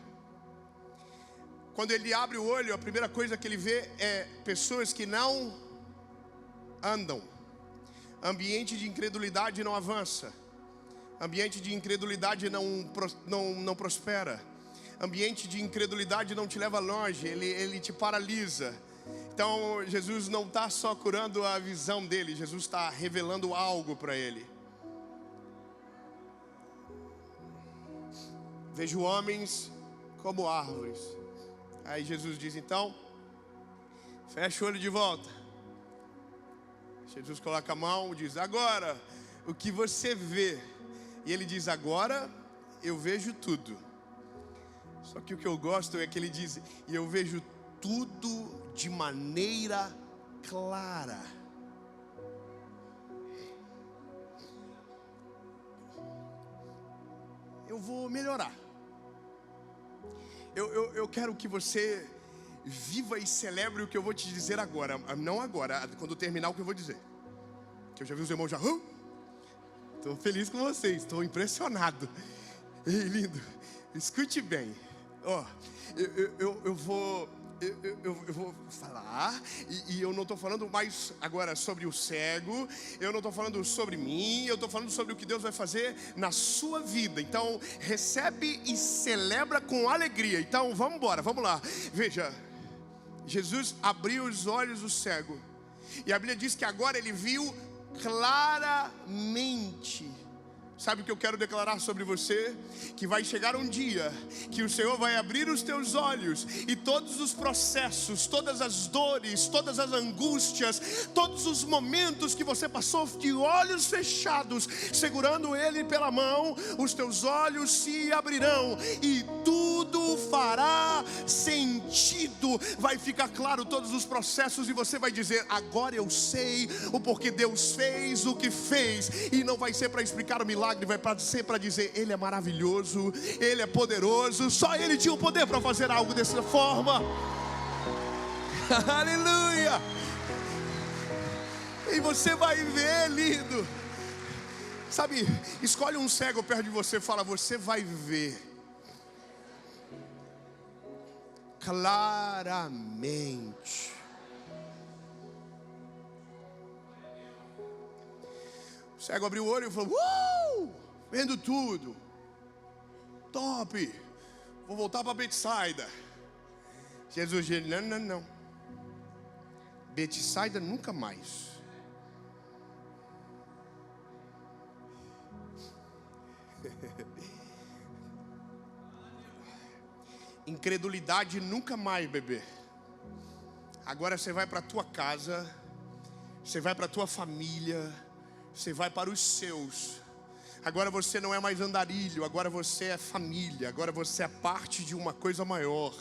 Quando ele abre o olho, a primeira coisa que ele vê é pessoas que não andam. Ambiente de incredulidade não avança. Ambiente de incredulidade não prospera. Ambiente de incredulidade não te leva longe, ele te paralisa. Então Jesus não está só curando a visão dele, Jesus está revelando algo para ele. Vejo homens como árvores. Aí Jesus diz, então, fecha o olho de volta. Jesus coloca a mão e diz, agora, o que você vê? E ele diz, agora eu vejo tudo. Só que o que eu gosto é que ele diz, e eu vejo tudo de maneira clara. Eu vou melhorar. Eu quero que você viva e celebre o que eu vou te dizer agora. Não agora, quando terminar o que eu vou dizer. Que eu já vi os irmãos já. Estou feliz com vocês, estou impressionado. Ei, lindo, escute bem. Eu vou falar, e eu não estou falando mais agora sobre o cego, eu não estou falando sobre mim, eu estou falando sobre o que Deus vai fazer na sua vida. Então recebe e celebra com alegria. Então vamos embora, vamos lá. Veja, Jesus abriu os olhos do cego, e a Bíblia diz que agora ele viu claramente. Sabe o que eu quero declarar sobre você? Que vai chegar um dia que o Senhor vai abrir os teus olhos, e todos os processos, todas as dores, todas as angústias, todos os momentos que você passou de olhos fechados, segurando Ele pela mão, os teus olhos se abrirão e tudo fará sentido. Vai ficar claro todos os processos e você vai dizer, agora eu sei o porquê Deus fez o que fez. E não vai ser para explicar o milagre, vai ser para dizer, Ele é maravilhoso, Ele é poderoso, só Ele tinha o poder para fazer algo dessa forma. Aleluia! E você vai ver, lindo. Sabe, escolhe um cego perto de você e fala, você vai ver claramente. O cego abriu o olho e falou, vendo tudo, top, vou voltar para Betsaida. Jesus disse, não, Betsaida nunca mais. Incredulidade nunca mais, bebê. Agora você vai para a tua casa, você vai para a tua família, você vai para os seus. Agora você não é mais andarilho, agora você é família, agora você é parte de uma coisa maior.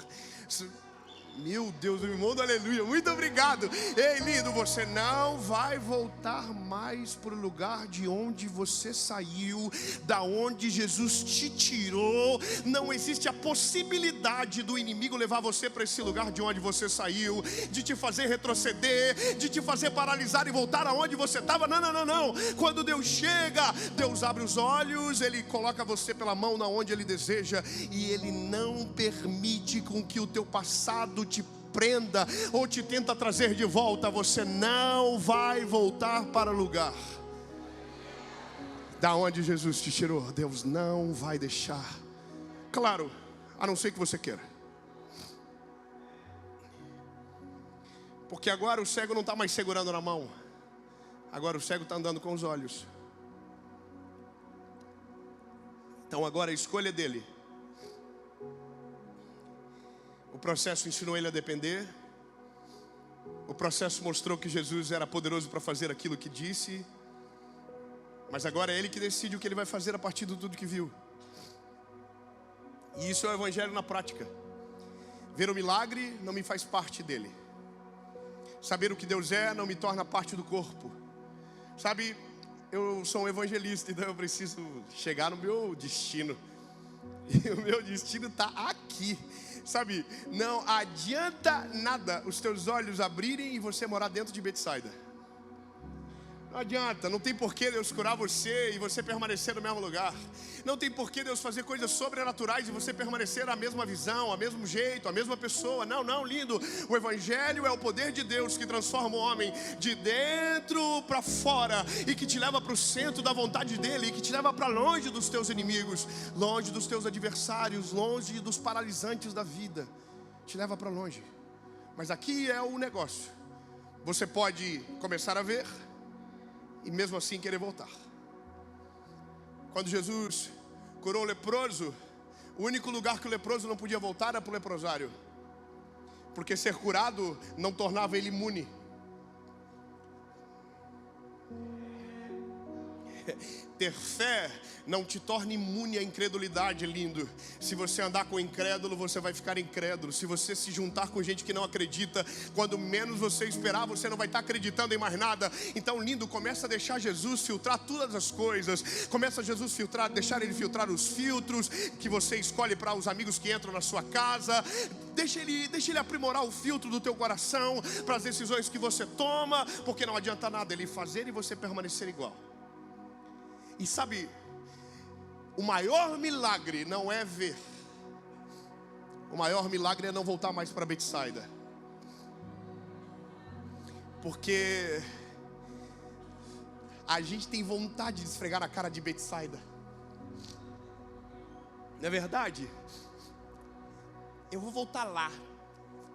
Meu Deus, meu irmão do aleluia, muito obrigado. Ei, lindo, você não vai voltar mais para o lugar de onde você saiu, da onde Jesus te tirou. Não existe a possibilidade do inimigo levar você para esse lugar de onde você saiu, de te fazer retroceder, de te fazer paralisar e voltar aonde você estava. Não, não, não, não. Quando Deus chega, Deus abre os olhos, Ele coloca você pela mão na onde Ele deseja, e Ele não permite com que o teu passado te prenda ou te tenta trazer de volta. Você não vai voltar para o lugar da onde Jesus te tirou. Deus não vai deixar. Claro, a não ser que você queira. Porque agora o cego não está mais segurando na mão. Agora o cego está andando com os olhos. Então agora a escolha é dele. O processo ensinou ele a depender. O processo mostrou que Jesus era poderoso para fazer aquilo que disse. Mas agora é ele que decide o que ele vai fazer a partir de tudo que viu. E isso é o evangelho na prática. Ver o milagre não me faz parte dele. Saber o que Deus é não me torna parte do corpo. Sabe, eu sou um evangelista, então eu preciso chegar no meu destino. E o meu destino está aqui. Sabe, não adianta nada os teus olhos abrirem e você morar dentro de Betsaida. Não adianta, não tem porquê Deus curar você e você permanecer no mesmo lugar. Não tem porquê Deus fazer coisas sobrenaturais e você permanecer a mesma visão, a mesmo jeito, a mesma pessoa. Não, não, lindo. O evangelho é o poder de Deus que transforma o homem de dentro para fora e que te leva para o centro da vontade dele, e que te leva para longe dos teus inimigos, longe dos teus adversários, longe dos paralisantes da vida. Te leva para longe. Mas aqui é o negócio. Você pode começar a ver e mesmo assim querer voltar. Quando Jesus curou o leproso, o único lugar que o leproso não podia voltar era para o leprosário, porque ser curado não tornava ele imune. Ter fé não te torna imune à incredulidade, lindo. Se você andar com incrédulo, você vai ficar incrédulo. Se você se juntar com gente que não acredita, quando menos você esperar, você não vai estar acreditando em mais nada. Então, lindo, começa a deixar Jesus filtrar todas as coisas. Começa a Jesus filtrar, deixar Ele filtrar os filtros que você escolhe para os amigos que entram na sua casa. Deixa ele aprimorar o filtro do teu coração para as decisões que você toma, porque não adianta nada Ele fazer e você permanecer igual. E sabe, o maior milagre não é ver. O maior milagre é não voltar mais para Betsaida. Porque a gente tem vontade de esfregar na cara de Betsaida. Não é verdade? Eu vou voltar lá.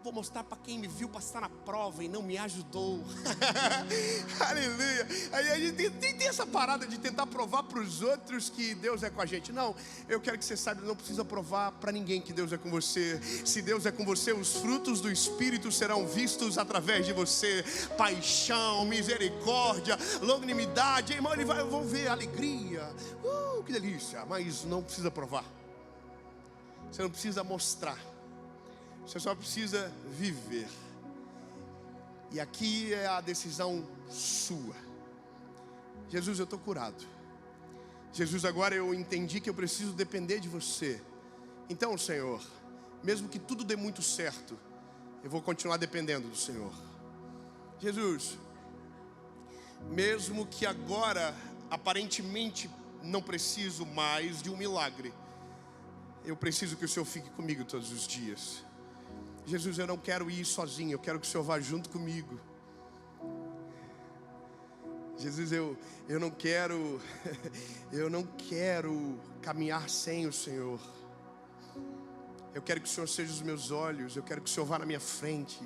Vou mostrar para quem me viu passar na prova e não me ajudou. Aleluia. Aí a gente tem essa parada de tentar provar para os outros que Deus é com a gente. Não, eu quero que você saiba, não precisa provar para ninguém que Deus é com você. Se Deus é com você, os frutos do Espírito serão vistos através de você. Paixão, misericórdia, longanimidade. Irmão, vão ver alegria. Que delícia. Mas não precisa provar. Você não precisa mostrar. Você só precisa viver. E aqui é a decisão sua. Jesus, eu estou curado. Jesus, agora eu entendi que eu preciso depender de você. Então, Senhor, mesmo que tudo dê muito certo, eu vou continuar dependendo do Senhor. Jesus, mesmo que agora aparentemente não preciso mais de um milagre, eu preciso que o Senhor fique comigo todos os dias. Jesus, eu não quero ir sozinho, eu quero que o Senhor vá junto comigo. Jesus, eu não quero caminhar sem o Senhor. Eu quero que o Senhor seja os meus olhos, eu quero que o Senhor vá na minha frente.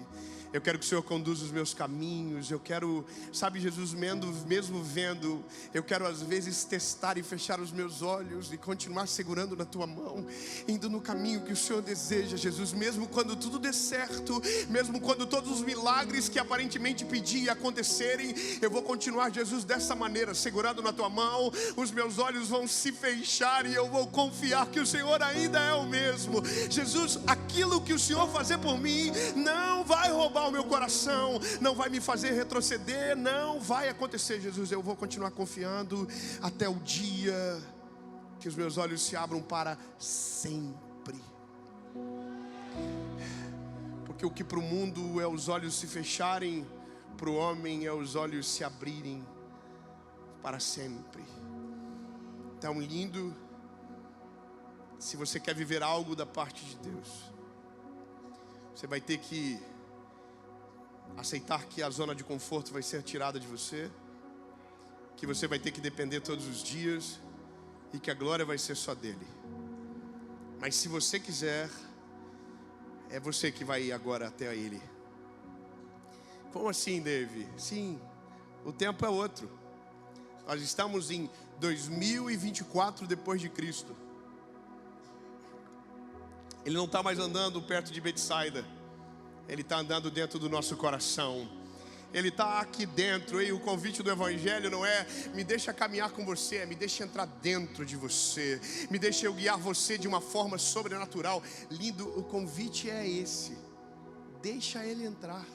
Eu quero que o Senhor conduza os meus caminhos. Eu quero, sabe, Jesus, mesmo vendo, eu quero às vezes testar e fechar os meus olhos e continuar segurando na tua mão, indo no caminho que o Senhor deseja, Jesus. Mesmo quando tudo der certo, mesmo quando todos os milagres que aparentemente pedi acontecerem, eu vou continuar, Jesus, dessa maneira, segurando na tua mão. Os meus olhos vão se fechar e eu vou confiar que o Senhor ainda é o mesmo. Jesus, aquilo que o Senhor fazer por mim não vai roubar o meu coração, não vai me fazer retroceder, não vai acontecer, Jesus. Eu vou continuar confiando até o dia que os meus olhos se abram para sempre. Porque o que para o mundo é os olhos se fecharem, para o homem é os olhos se abrirem para sempre. Tão lindo. Se você quer viver algo da parte de Deus, você vai ter que aceitar que a zona de conforto vai ser tirada de você, que você vai ter que depender todos os dias e que a glória vai ser só dele. Mas se você quiser, é você que vai ir agora até ele. Como assim, Dave? Sim, o tempo é outro. Nós estamos em 2024 depois de Cristo. Ele não está mais andando perto de Betsaida. Ele está andando dentro do nosso coração. Ele está aqui dentro. E o convite do Evangelho não é me deixa caminhar com você, é me deixa entrar dentro de você, me deixa eu guiar você de uma forma sobrenatural. Lindo, o convite é esse. Deixa ele entrar.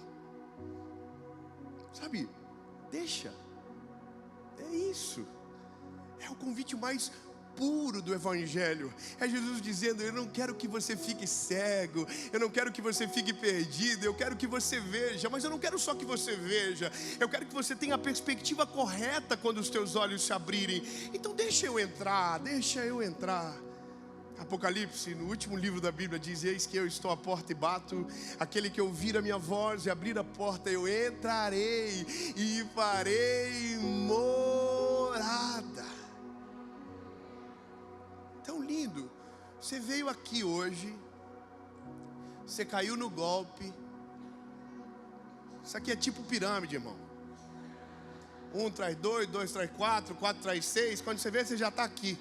Sabe, deixa. É isso. É o convite mais puro do Evangelho. É Jesus dizendo: eu não quero que você fique cego, eu não quero que você fique perdido, eu quero que você veja. Mas eu não quero só que você veja, eu quero que você tenha a perspectiva correta quando os teus olhos se abrirem. Então deixa eu entrar, deixa eu entrar. Apocalipse, no último livro da Bíblia, diz: eis que eu estou à porta e bato. Aquele que ouvir a minha voz e abrir a porta, eu entrarei e farei morada. Tão lindo. Você veio aqui hoje, você caiu no golpe. Isso aqui é tipo pirâmide, irmão. 1 traz 2, 2 traz 4, 4 traz 6. Quando você vê, você já está aqui.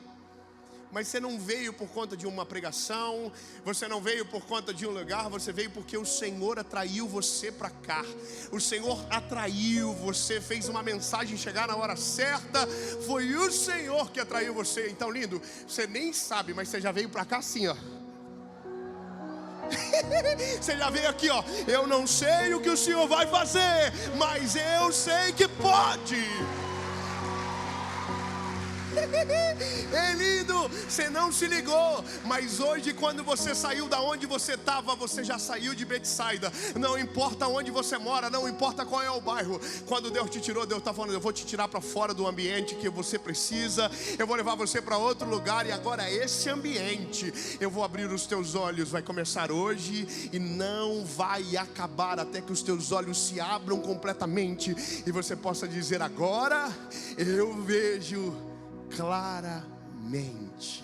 Mas você não veio por conta de uma pregação, você não veio por conta de um lugar, você veio porque o Senhor atraiu você para cá. O Senhor atraiu você, fez uma mensagem chegar na hora certa. Foi o Senhor que atraiu você. Então, lindo, você nem sabe, mas você já veio para cá assim, ó. Você já veio aqui, ó. Eu não sei o que o Senhor vai fazer, mas eu sei que pode. É lindo, você não se ligou, mas hoje quando você saiu da onde você estava, você já saiu de Betsaida. Não importa onde você mora, não importa qual é o bairro. Quando Deus te tirou, Deus está falando: eu vou te tirar para fora do ambiente que você precisa, eu vou levar você para outro lugar. E agora esse ambiente, eu vou abrir os teus olhos. Vai começar hoje e não vai acabar até que os teus olhos se abram completamente e você possa dizer: agora eu vejo claramente.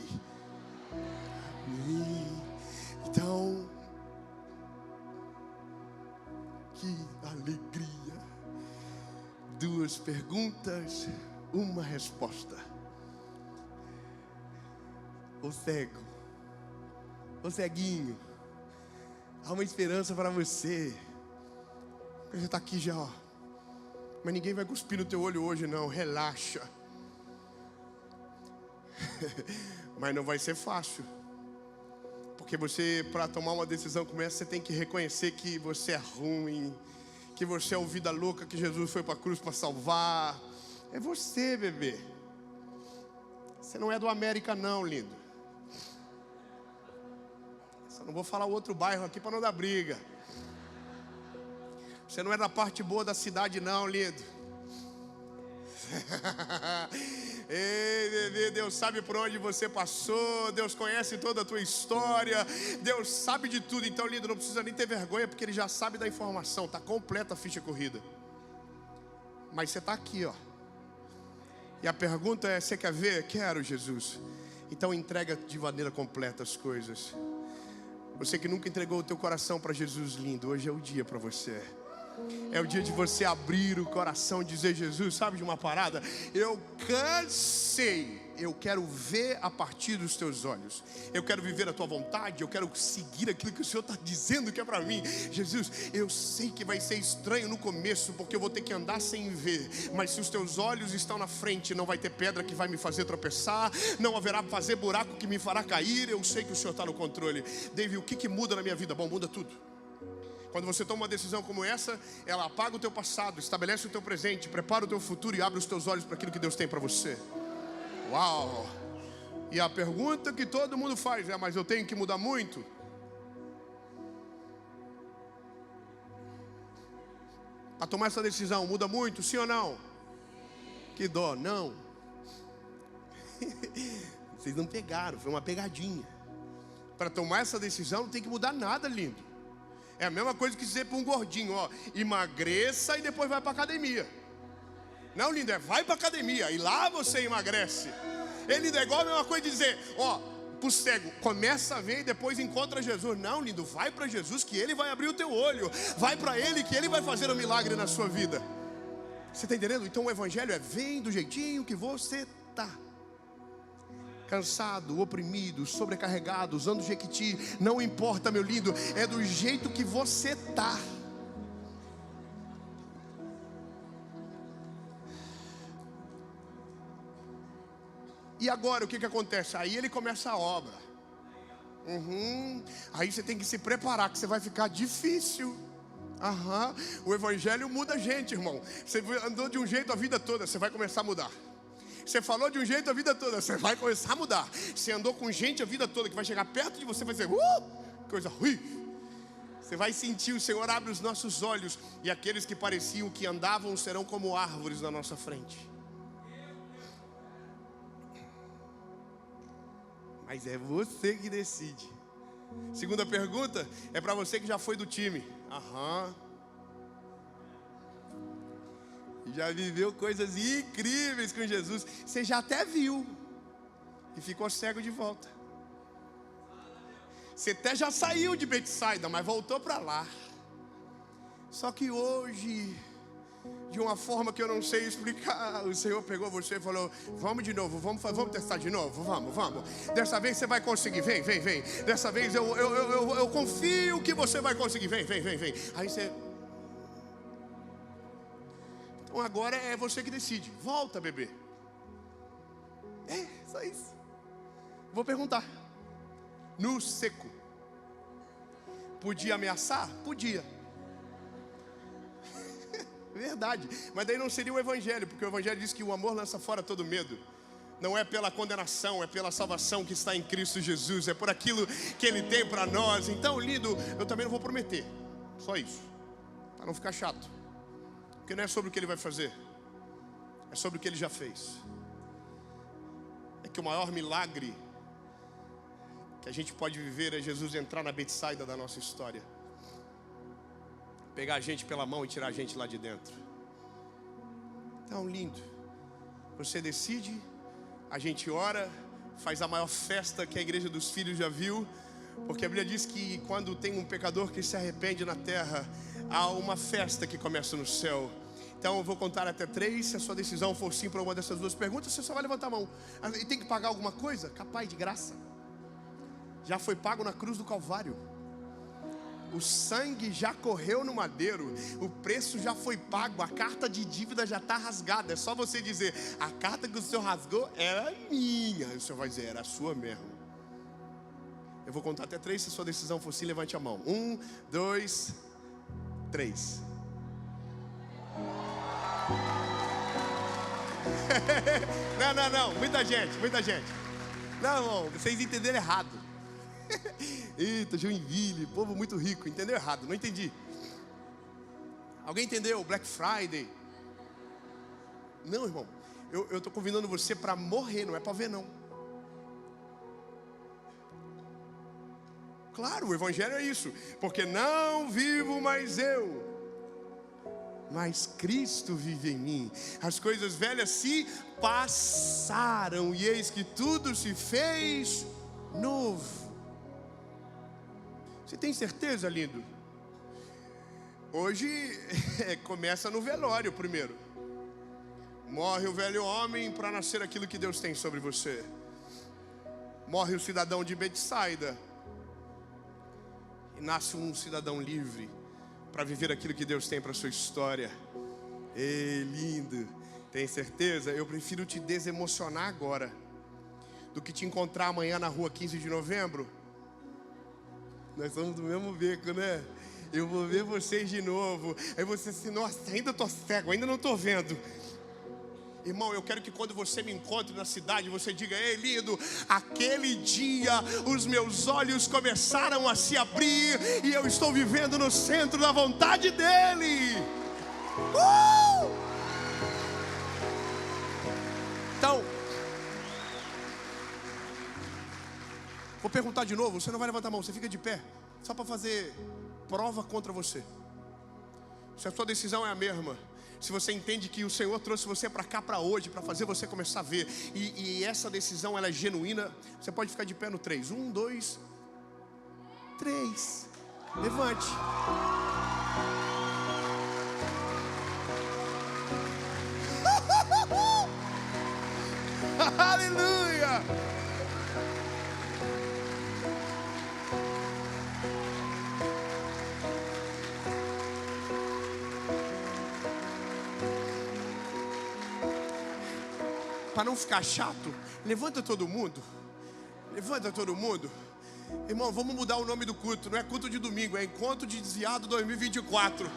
Então, que alegria. 2 perguntas, uma resposta. O cego, o ceguinho, há uma esperança para você. Você está aqui já, ó. Mas ninguém vai cuspir no teu olho hoje, não. Relaxa. Mas não vai ser fácil, porque você, para tomar uma decisão como essa, você tem que reconhecer que você é ruim, que você é o vida louca que Jesus foi para a cruz para salvar. É você, bebê. Você não é do América não, lindo. Só não vou falar outro bairro aqui para não dar briga. Você não é da parte boa da cidade não, lindo. Ei, bebê, Deus sabe por onde você passou, Deus conhece toda a tua história, Deus sabe de tudo. Então, lindo, não precisa nem ter vergonha, porque Ele já sabe da informação. Está completa a ficha corrida. Mas você está aqui, ó. E a pergunta é: você quer ver? Quero, Jesus. Então entrega de maneira completa as coisas. Você que nunca entregou o teu coração para Jesus, lindo, hoje é o dia para você. É o dia de você abrir o coração e dizer: Jesus, sabe de uma parada? Eu cansei eu quero ver a partir dos teus olhos. Eu quero viver a tua vontade, eu quero seguir aquilo que o Senhor está dizendo que é para mim. Jesus, eu sei que vai ser estranho no começo, porque eu vou ter que andar sem ver. Mas se os teus olhos estão na frente, não vai ter pedra que vai me fazer tropeçar, não haverá fazer buraco que me fará cair. Eu sei que o Senhor está no controle. David, o que muda na minha vida? Bom, muda tudo. Quando você toma uma decisão como essa, ela apaga o teu passado, estabelece o teu presente, prepara o teu futuro e abre os teus olhos para aquilo que Deus tem para você. Uau! E a pergunta que todo mundo faz é: mas eu tenho que mudar muito? Para tomar essa decisão, muda muito, sim ou não? Que dó, não. Vocês não pegaram, foi uma pegadinha. Para tomar essa decisão não tem que mudar nada, lindo. É a mesma coisa que dizer para um gordinho, ó, emagreça e depois vai para academia. Não, lindo, é vai para academia e lá você emagrece. Lindo, é igual a mesma coisa de dizer, ó, pro cego, começa a ver e depois encontra Jesus. Não, lindo, vai para Jesus que Ele vai abrir o teu olho. Vai para Ele que Ele vai fazer um milagre na sua vida. Você está entendendo? Então o Evangelho vem do jeitinho que você está. Cansado, oprimido, sobrecarregado, usando jequiti, não importa, meu lindo, é do jeito que você está. E agora o que acontece? Aí ele começa a obra. Aí você tem que se preparar, que você vai ficar difícil. O Evangelho muda a gente, irmão. Você andou de um jeito a vida toda, você vai começar a mudar. Você falou de um jeito a vida toda, você vai começar a mudar. Você andou com gente a vida toda, que vai chegar perto de você e vai dizer, coisa ruim. Você vai sentir, o Senhor abre os nossos olhos, e aqueles que pareciam que andavam serão como árvores na nossa frente. Mas é você que decide. Segunda pergunta é para você que já foi do time. Já viveu coisas incríveis com Jesus. Você já até viu e ficou cego de volta. Você até já saiu de Betsaida, mas voltou para lá. Só que hoje, de uma forma que eu não sei explicar, o Senhor pegou você e falou, vamos de novo, vamos testar de novo, vamos. Dessa vez você vai conseguir, vem. Dessa vez eu confio que você vai conseguir, vem. Aí você... Então agora é você que decide. Volta, bebê. Só isso. Vou perguntar. No seco, podia ameaçar? Podia. Verdade. Mas daí não seria o Evangelho, porque o Evangelho diz que o amor lança fora todo medo. Não é pela condenação, é pela salvação que está em Cristo Jesus. É por aquilo que Ele tem para nós. Então, lindo, eu também não vou prometer. Só isso, para não ficar chato. Porque não é sobre o que Ele vai fazer, é sobre o que Ele já fez. É que o maior milagre que a gente pode viver é Jesus entrar na Betsaida da nossa história, pegar a gente pela mão e tirar a gente lá de dentro. Então, lindo, você decide, a gente ora, faz a maior festa que a Igreja dos Filhos já viu. Porque a Bíblia diz que quando tem um pecador que se arrepende na terra, há uma festa que começa no céu. Então eu vou contar até 3. Se a sua decisão for sim para uma dessas duas perguntas, você só vai levantar a mão. E tem que pagar alguma coisa? Capaz, de graça. Já foi pago na cruz do Calvário. O sangue já correu no madeiro. O preço já foi pago. A carta de dívida já está rasgada. É só você dizer, a carta que o Senhor rasgou era minha. E o Senhor vai dizer, era a sua mesmo. Eu vou contar até 3, se a sua decisão for sim, levante a mão. 1, 2, 3. Não, muita gente. Não, irmão, vocês entenderam errado. Eita, Joinville, povo muito rico, entendeu errado, não entendi. Alguém entendeu? Black Friday. Não, irmão, eu estou convidando você para morrer, não é para ver não. Claro, o Evangelho é isso. Porque não vivo mais eu, mas Cristo vive em mim. As coisas velhas se passaram e eis que tudo se fez novo. Você tem certeza, lindo? Hoje começa no velório primeiro. Morre o velho homem para nascer aquilo que Deus tem sobre você. Morre o cidadão de Betsaida e nasce um cidadão livre para viver aquilo que Deus tem para a sua história. Ei, lindo! Tem certeza? Eu prefiro te desemocionar agora do que te encontrar amanhã na rua 15 de novembro. Nós somos do mesmo beco, né? Eu vou ver vocês de novo. Aí você assim, nossa, ainda estou cego, ainda não estou vendo. Irmão, eu quero que quando você me encontre na cidade, você diga: ei, lindo, aquele dia os meus olhos começaram a se abrir e eu estou vivendo no centro da vontade dEle. Então, vou perguntar de novo, você não vai levantar a mão, você fica de pé, só para fazer prova contra você. Se a sua decisão é a mesma, se você entende que o Senhor trouxe você para cá para hoje, para fazer você começar a ver, e essa decisão ela é genuína, você pode ficar de pé no 3. 1, 2, 3. Levante. Aleluia. Para não ficar chato, levanta todo mundo. Levanta todo mundo. Irmão, vamos mudar o nome do culto. Não é culto de domingo, é Encontro de Desviado 2024.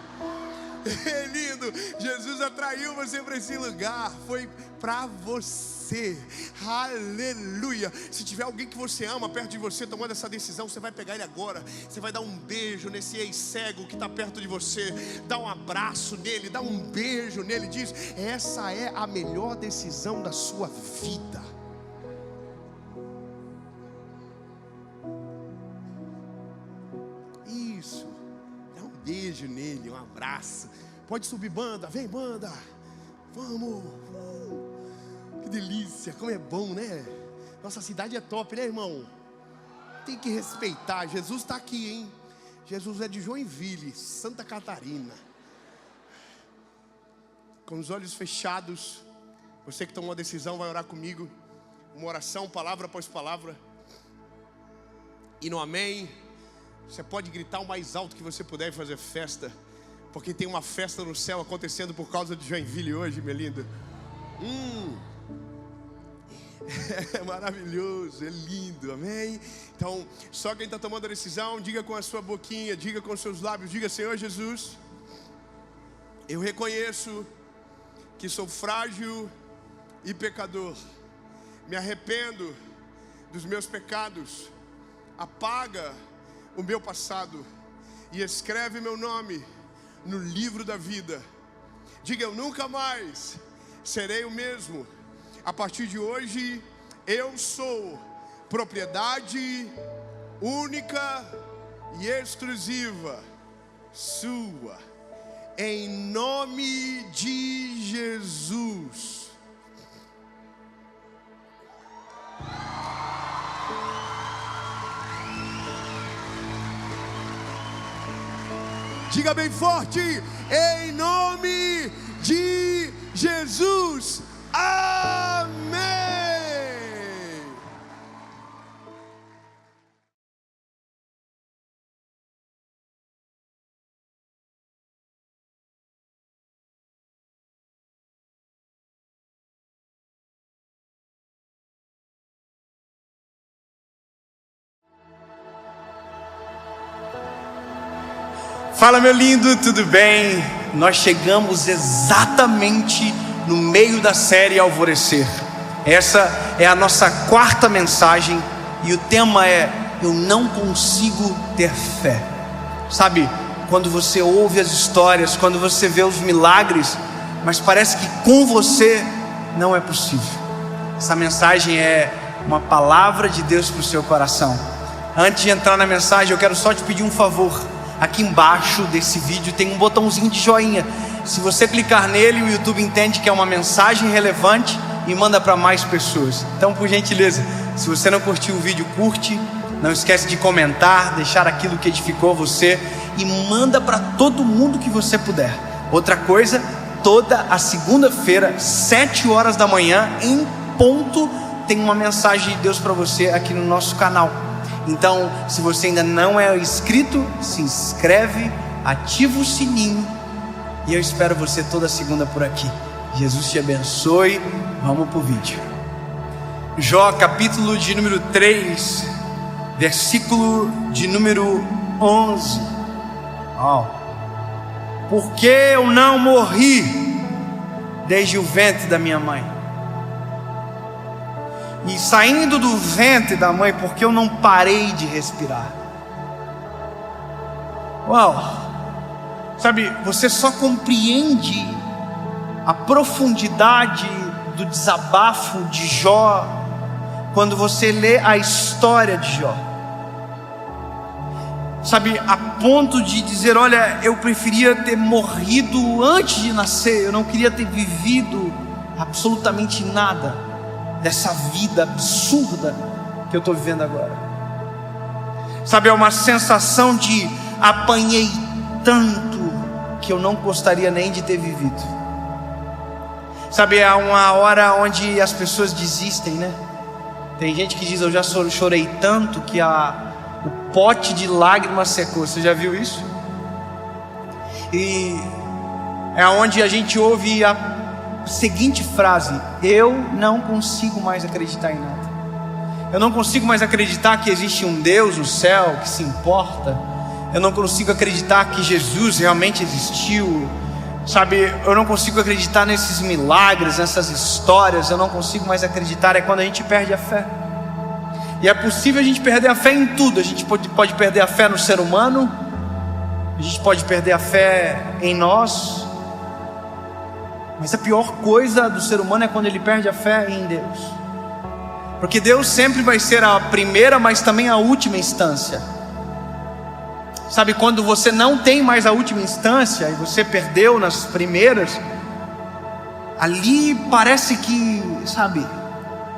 É lindo. Jesus atraiu você para esse lugar. Foi para você. Aleluia. Se tiver alguém que você ama perto de você tomando essa decisão, você vai pegar ele agora. Você vai dar um beijo nesse ex-cego que está perto de você. Dá um abraço nele, dá um beijo nele. Diz: essa é a melhor decisão da sua vida. Isso. Dá um beijo nele, um abraço. Pode subir, banda, vem, banda. Vamos. Que delícia, como é bom, né? Nossa cidade é top, né, irmão? Tem que respeitar. Jesus está aqui, hein? Jesus é de Joinville, Santa Catarina. Com os olhos fechados, você que tomou uma decisão vai orar comigo. Uma oração, palavra após palavra. E no amém, você pode gritar o mais alto que você puder e fazer festa. Porque tem uma festa no céu acontecendo por causa de Joinville hoje, minha linda. É maravilhoso, é lindo, amém? Então, só quem está tomando a decisão, diga com a sua boquinha, diga com os seus lábios, diga: Senhor Jesus, eu reconheço que sou frágil e pecador. Me arrependo dos meus pecados. Apaga o meu passado e escreve meu nome no livro da vida. Diga: eu nunca mais serei o mesmo. A partir de hoje, eu sou propriedade única e exclusiva sua. Em nome de Jesus. Diga bem forte: em nome de Jesus. Amém. Fala, meu lindo, tudo bem? Nós chegamos exatamente no meio da série Alvorecer. Essa é a nossa quarta mensagem e o tema é: eu não consigo ter fé. Sabe, quando você ouve as histórias, quando você vê os milagres, mas parece que com você não é possível. Essa mensagem é uma palavra de Deus para o seu coração. Antes de entrar na mensagem, eu quero só te pedir um favor. Aqui embaixo desse vídeo tem um botãozinho de joinha. Se você clicar nele, o YouTube entende que é uma mensagem relevante e manda para mais pessoas. Então, por gentileza, se você não curtiu o vídeo, curte. Não esquece de comentar, deixar aquilo que edificou você e manda para todo mundo que você puder. Outra coisa, toda a segunda-feira, 7 horas da manhã, em ponto, tem uma mensagem de Deus para você aqui no nosso canal. Então, se você ainda não é inscrito, se inscreve, ativa o sininho, e eu espero você toda segunda por aqui. Jesus te abençoe. Vamos para o vídeo. Jó, capítulo de número 3, versículo de número 11. Porque eu não morri desde o ventre da minha mãe, e saindo do ventre da mãe, porque eu não parei de respirar. Sabe, você só compreende a profundidade do desabafo de Jó quando você lê a história de Jó. Sabe, a ponto de dizer: olha, eu preferia ter morrido antes de nascer, eu não queria ter vivido absolutamente nada dessa vida absurda que eu estou vivendo agora. Sabe, é uma sensação de apanhei tanto que eu não gostaria nem de ter vivido. Sabe, é uma hora onde as pessoas desistem, né? Tem gente que diz: eu já chorei tanto que o pote de lágrimas secou. Você já viu isso? E é onde a gente ouve a seguinte frase: eu não consigo mais acreditar em nada. Eu não consigo mais acreditar que existe um Deus no céu que se importa. Eu não consigo acreditar que Jesus realmente existiu. Sabe, eu não consigo acreditar nesses milagres, nessas histórias. Eu não consigo mais acreditar. É quando a gente perde a fé. E é possível a gente perder a fé em tudo. A gente pode perder a fé no ser humano, a gente pode perder a fé em nós, mas a pior coisa do ser humano é quando ele perde a fé em Deus. Porque Deus sempre vai ser a primeira, mas também a última instância. Sabe, quando você não tem mais a última instância e você perdeu nas primeiras, ali parece que, sabe,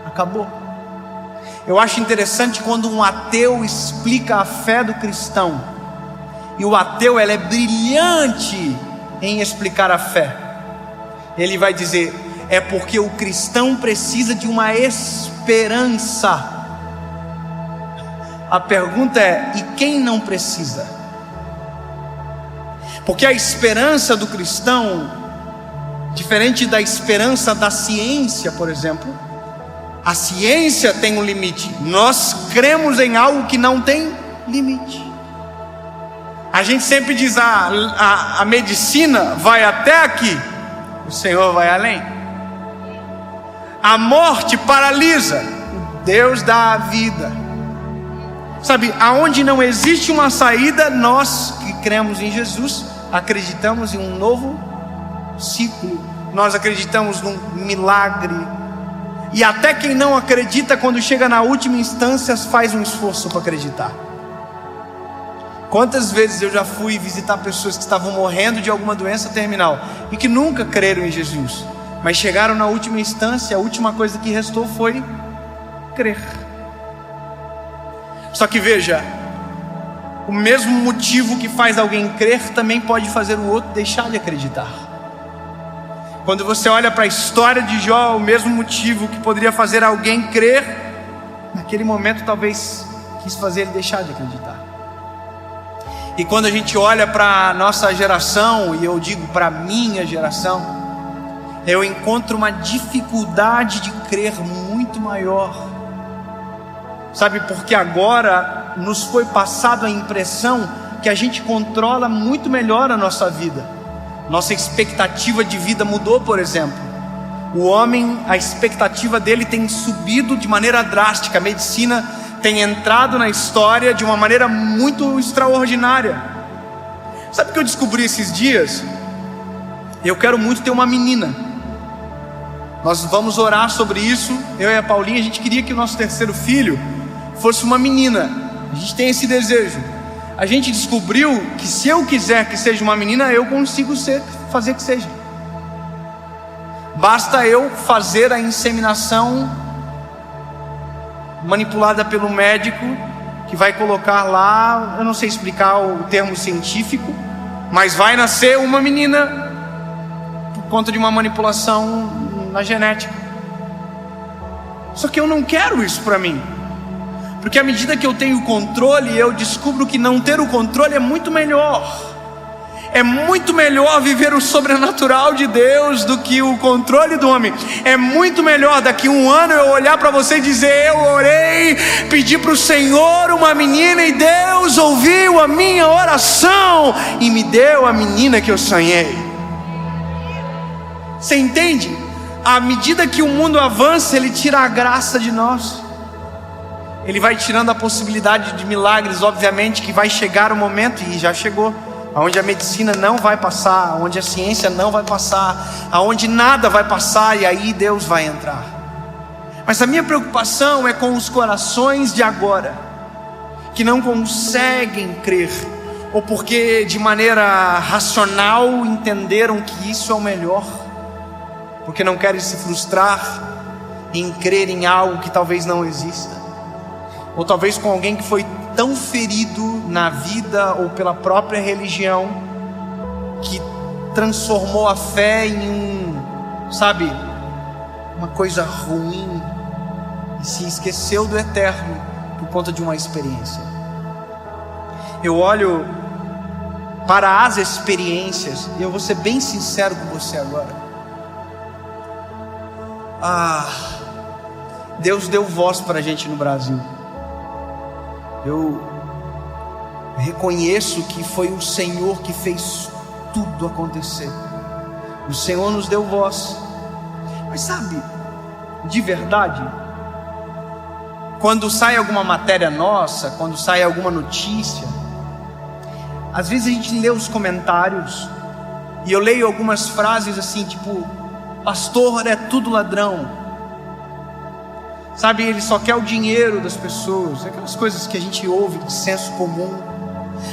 acabou. Eu acho interessante quando um ateu explica a fé do cristão. E o ateu, ele é brilhante em explicar a fé. Ele vai dizer: é porque o cristão precisa de uma esperança. A pergunta é: e quem não precisa? Porque a esperança do cristão, diferente da esperança da ciência, por exemplo, a ciência tem um limite. Nós cremos em algo que não tem limite. A gente sempre diz: a medicina vai até aqui, o Senhor vai além. A morte paralisa, Deus dá a vida. Sabe, aonde não existe uma saída, nós que cremos em Jesus acreditamos em um novo ciclo. Nós acreditamos num milagre. E até quem não acredita, quando chega na última instância, faz um esforço para acreditar. Quantas vezes eu já fui visitar pessoas que estavam morrendo de alguma doença terminal e que nunca creram em Jesus, mas chegaram na última instância, a última coisa que restou foi crer. Só que veja, o mesmo motivo que faz alguém crer também pode fazer o outro deixar de acreditar. Quando você olha para a história de Jó, o mesmo motivo que poderia fazer alguém crer, naquele momento talvez quis fazer ele deixar de acreditar. E quando a gente olha para a nossa geração, e eu digo para a minha geração, eu encontro uma dificuldade de crer muito maior. Sabe, porque agora nos foi passado a impressão que a gente controla muito melhor a nossa vida. Nossa expectativa de vida mudou, por exemplo. O homem, a expectativa dele tem subido de maneira drástica. A medicina tem entrado na história de uma maneira muito extraordinária. Sabe o que eu descobri esses dias? Eu quero muito ter uma menina. Nós vamos orar sobre isso. Eu e a Paulinha, a gente queria que o nosso terceiro filho fosse uma menina. A gente tem esse desejo. A gente descobriu que se eu quiser que seja uma menina, eu consigo fazer que seja. Basta eu fazer a inseminação manipulada pelo médico, que vai colocar lá, eu não sei explicar o termo científico, mas vai nascer uma menina conta de uma manipulação na genética. Só que eu não quero isso para mim, porque à medida que eu tenho controle, eu descubro que não ter o controle é muito melhor. É muito melhor viver o sobrenatural de Deus do que o controle do homem. É muito melhor daqui a um ano eu olhar para você e dizer: eu orei, pedi para o Senhor uma menina e Deus ouviu a minha oração e me deu a menina que eu sonhei. Você entende? À medida que o mundo avança, ele tira a graça de nós. Ele vai tirando a possibilidade de milagres, obviamente que vai chegar o momento, e já chegou, onde a medicina não vai passar, onde a ciência não vai passar, aonde nada vai passar, e aí Deus vai entrar. Mas a minha preocupação é com os corações de agora, que não conseguem crer, ou porque de maneira racional entenderam que isso é o melhor, porque não querem se frustrar em crer em algo que talvez não exista, ou talvez com alguém que foi tão ferido na vida ou pela própria religião, que transformou a fé em uma coisa ruim, e se esqueceu do eterno por conta de uma experiência. Eu olho para as experiências, e eu vou ser bem sincero com você agora. Deus deu voz para a gente no Brasil. Eu reconheço que foi o Senhor que fez tudo acontecer. O Senhor nos deu voz. Mas sabe, de verdade, quando sai alguma matéria nossa, quando sai alguma notícia, às vezes a gente lê os comentários, e eu leio algumas frases assim, tipo: pastor é tudo ladrão. Sabe, ele só quer o dinheiro das pessoas, aquelas coisas que a gente ouve de senso comum.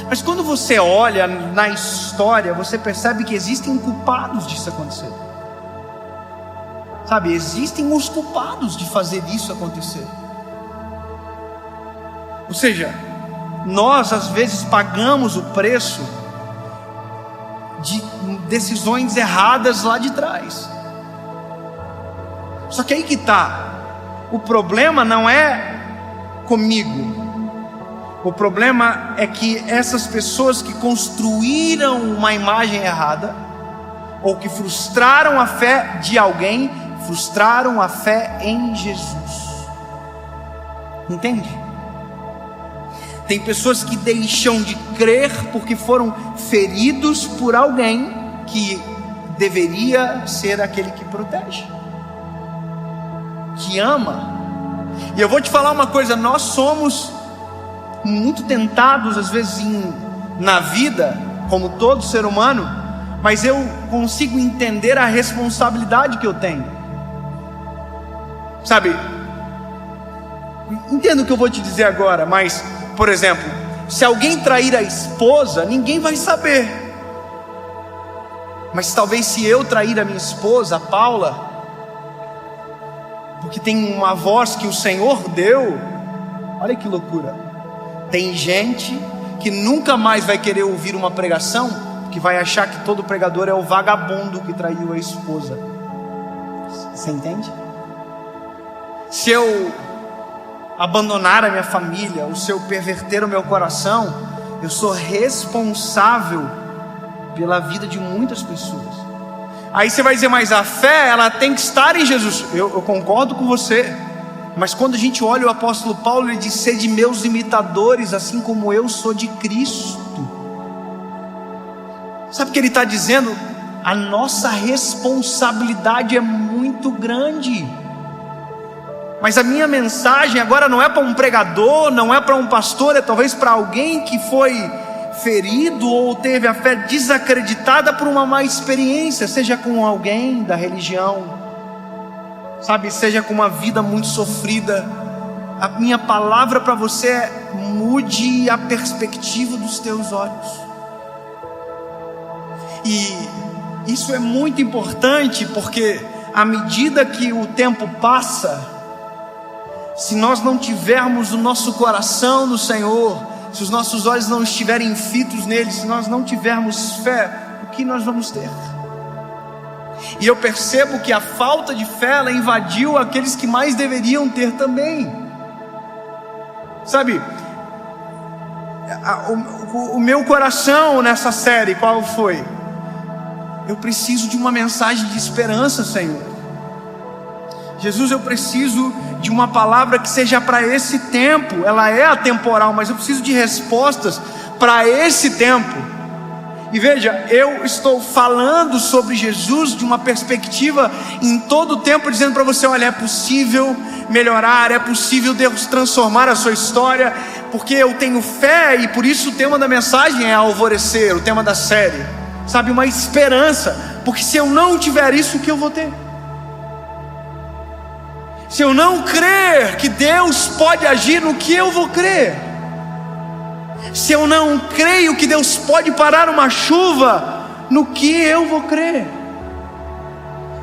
Mas quando você olha na história, você percebe que existem culpados disso acontecer. Sabe, existem os culpados de fazer isso acontecer. Ou seja, nós às vezes pagamos o preço de decisões erradas lá de trás. Só que aí que está. O problema não é comigo. O problema é que essas pessoas que construíram uma imagem errada, ou que frustraram a fé de alguém, frustraram a fé em Jesus. Entende? Tem pessoas que deixam de crer porque foram feridos por alguém que deveria ser aquele que protege, que ama. E eu vou te falar uma coisa: nós somos muito tentados às vezes na vida, como todo ser humano, mas eu consigo entender a responsabilidade que eu tenho. Sabe, entendo o que eu vou te dizer agora, mas, por exemplo, se alguém trair a esposa, ninguém vai saber. Mas talvez se eu trair a minha esposa, a Paula, porque tem uma voz que o Senhor deu, olha que loucura. Tem gente que nunca mais vai querer ouvir uma pregação, que vai achar que todo pregador é o vagabundo que traiu a esposa. Você entende? Se eu abandonar a minha família, ou se eu perverter o meu coração, eu sou responsável pela vida de muitas pessoas. Aí você vai dizer: mas a fé, ela tem que estar em Jesus. Eu concordo com você. Mas quando a gente olha o apóstolo Paulo, ele diz: sede meus imitadores, assim como eu sou de Cristo. Sabe o que ele está dizendo? A nossa responsabilidade é muito grande. Mas a minha mensagem agora não é para um pregador, não é para um pastor, é talvez para alguém que foi ferido ou teve a fé desacreditada por uma má experiência, seja com alguém da religião, sabe, seja com uma vida muito sofrida. A minha palavra para você é: mude a perspectiva dos teus olhos. E isso é muito importante, porque à medida que o tempo passa, se nós não tivermos o nosso coração no Senhor, se os nossos olhos não estiverem fitos nele, se nós não tivermos fé, o que nós vamos ter? E eu percebo que a falta de fé, ela invadiu aqueles que mais deveriam ter também. Sabe, o meu coração nessa série, qual foi? Eu preciso de uma mensagem de esperança, Senhor. Jesus, eu preciso de uma palavra que seja para esse tempo. Ela é atemporal, mas eu preciso de respostas para esse tempo. E veja, eu estou falando sobre Jesus de uma perspectiva em todo o tempo, dizendo para você: olha, é possível melhorar, é possível Deus transformar a sua história, porque eu tenho fé. E por isso o tema da mensagem é alvorecer, o tema da série, sabe, uma esperança. Porque se eu não tiver isso, o que eu vou ter? Se eu não crer que Deus pode agir, no que eu vou crer? Se eu não creio que Deus pode parar uma chuva, no que eu vou crer?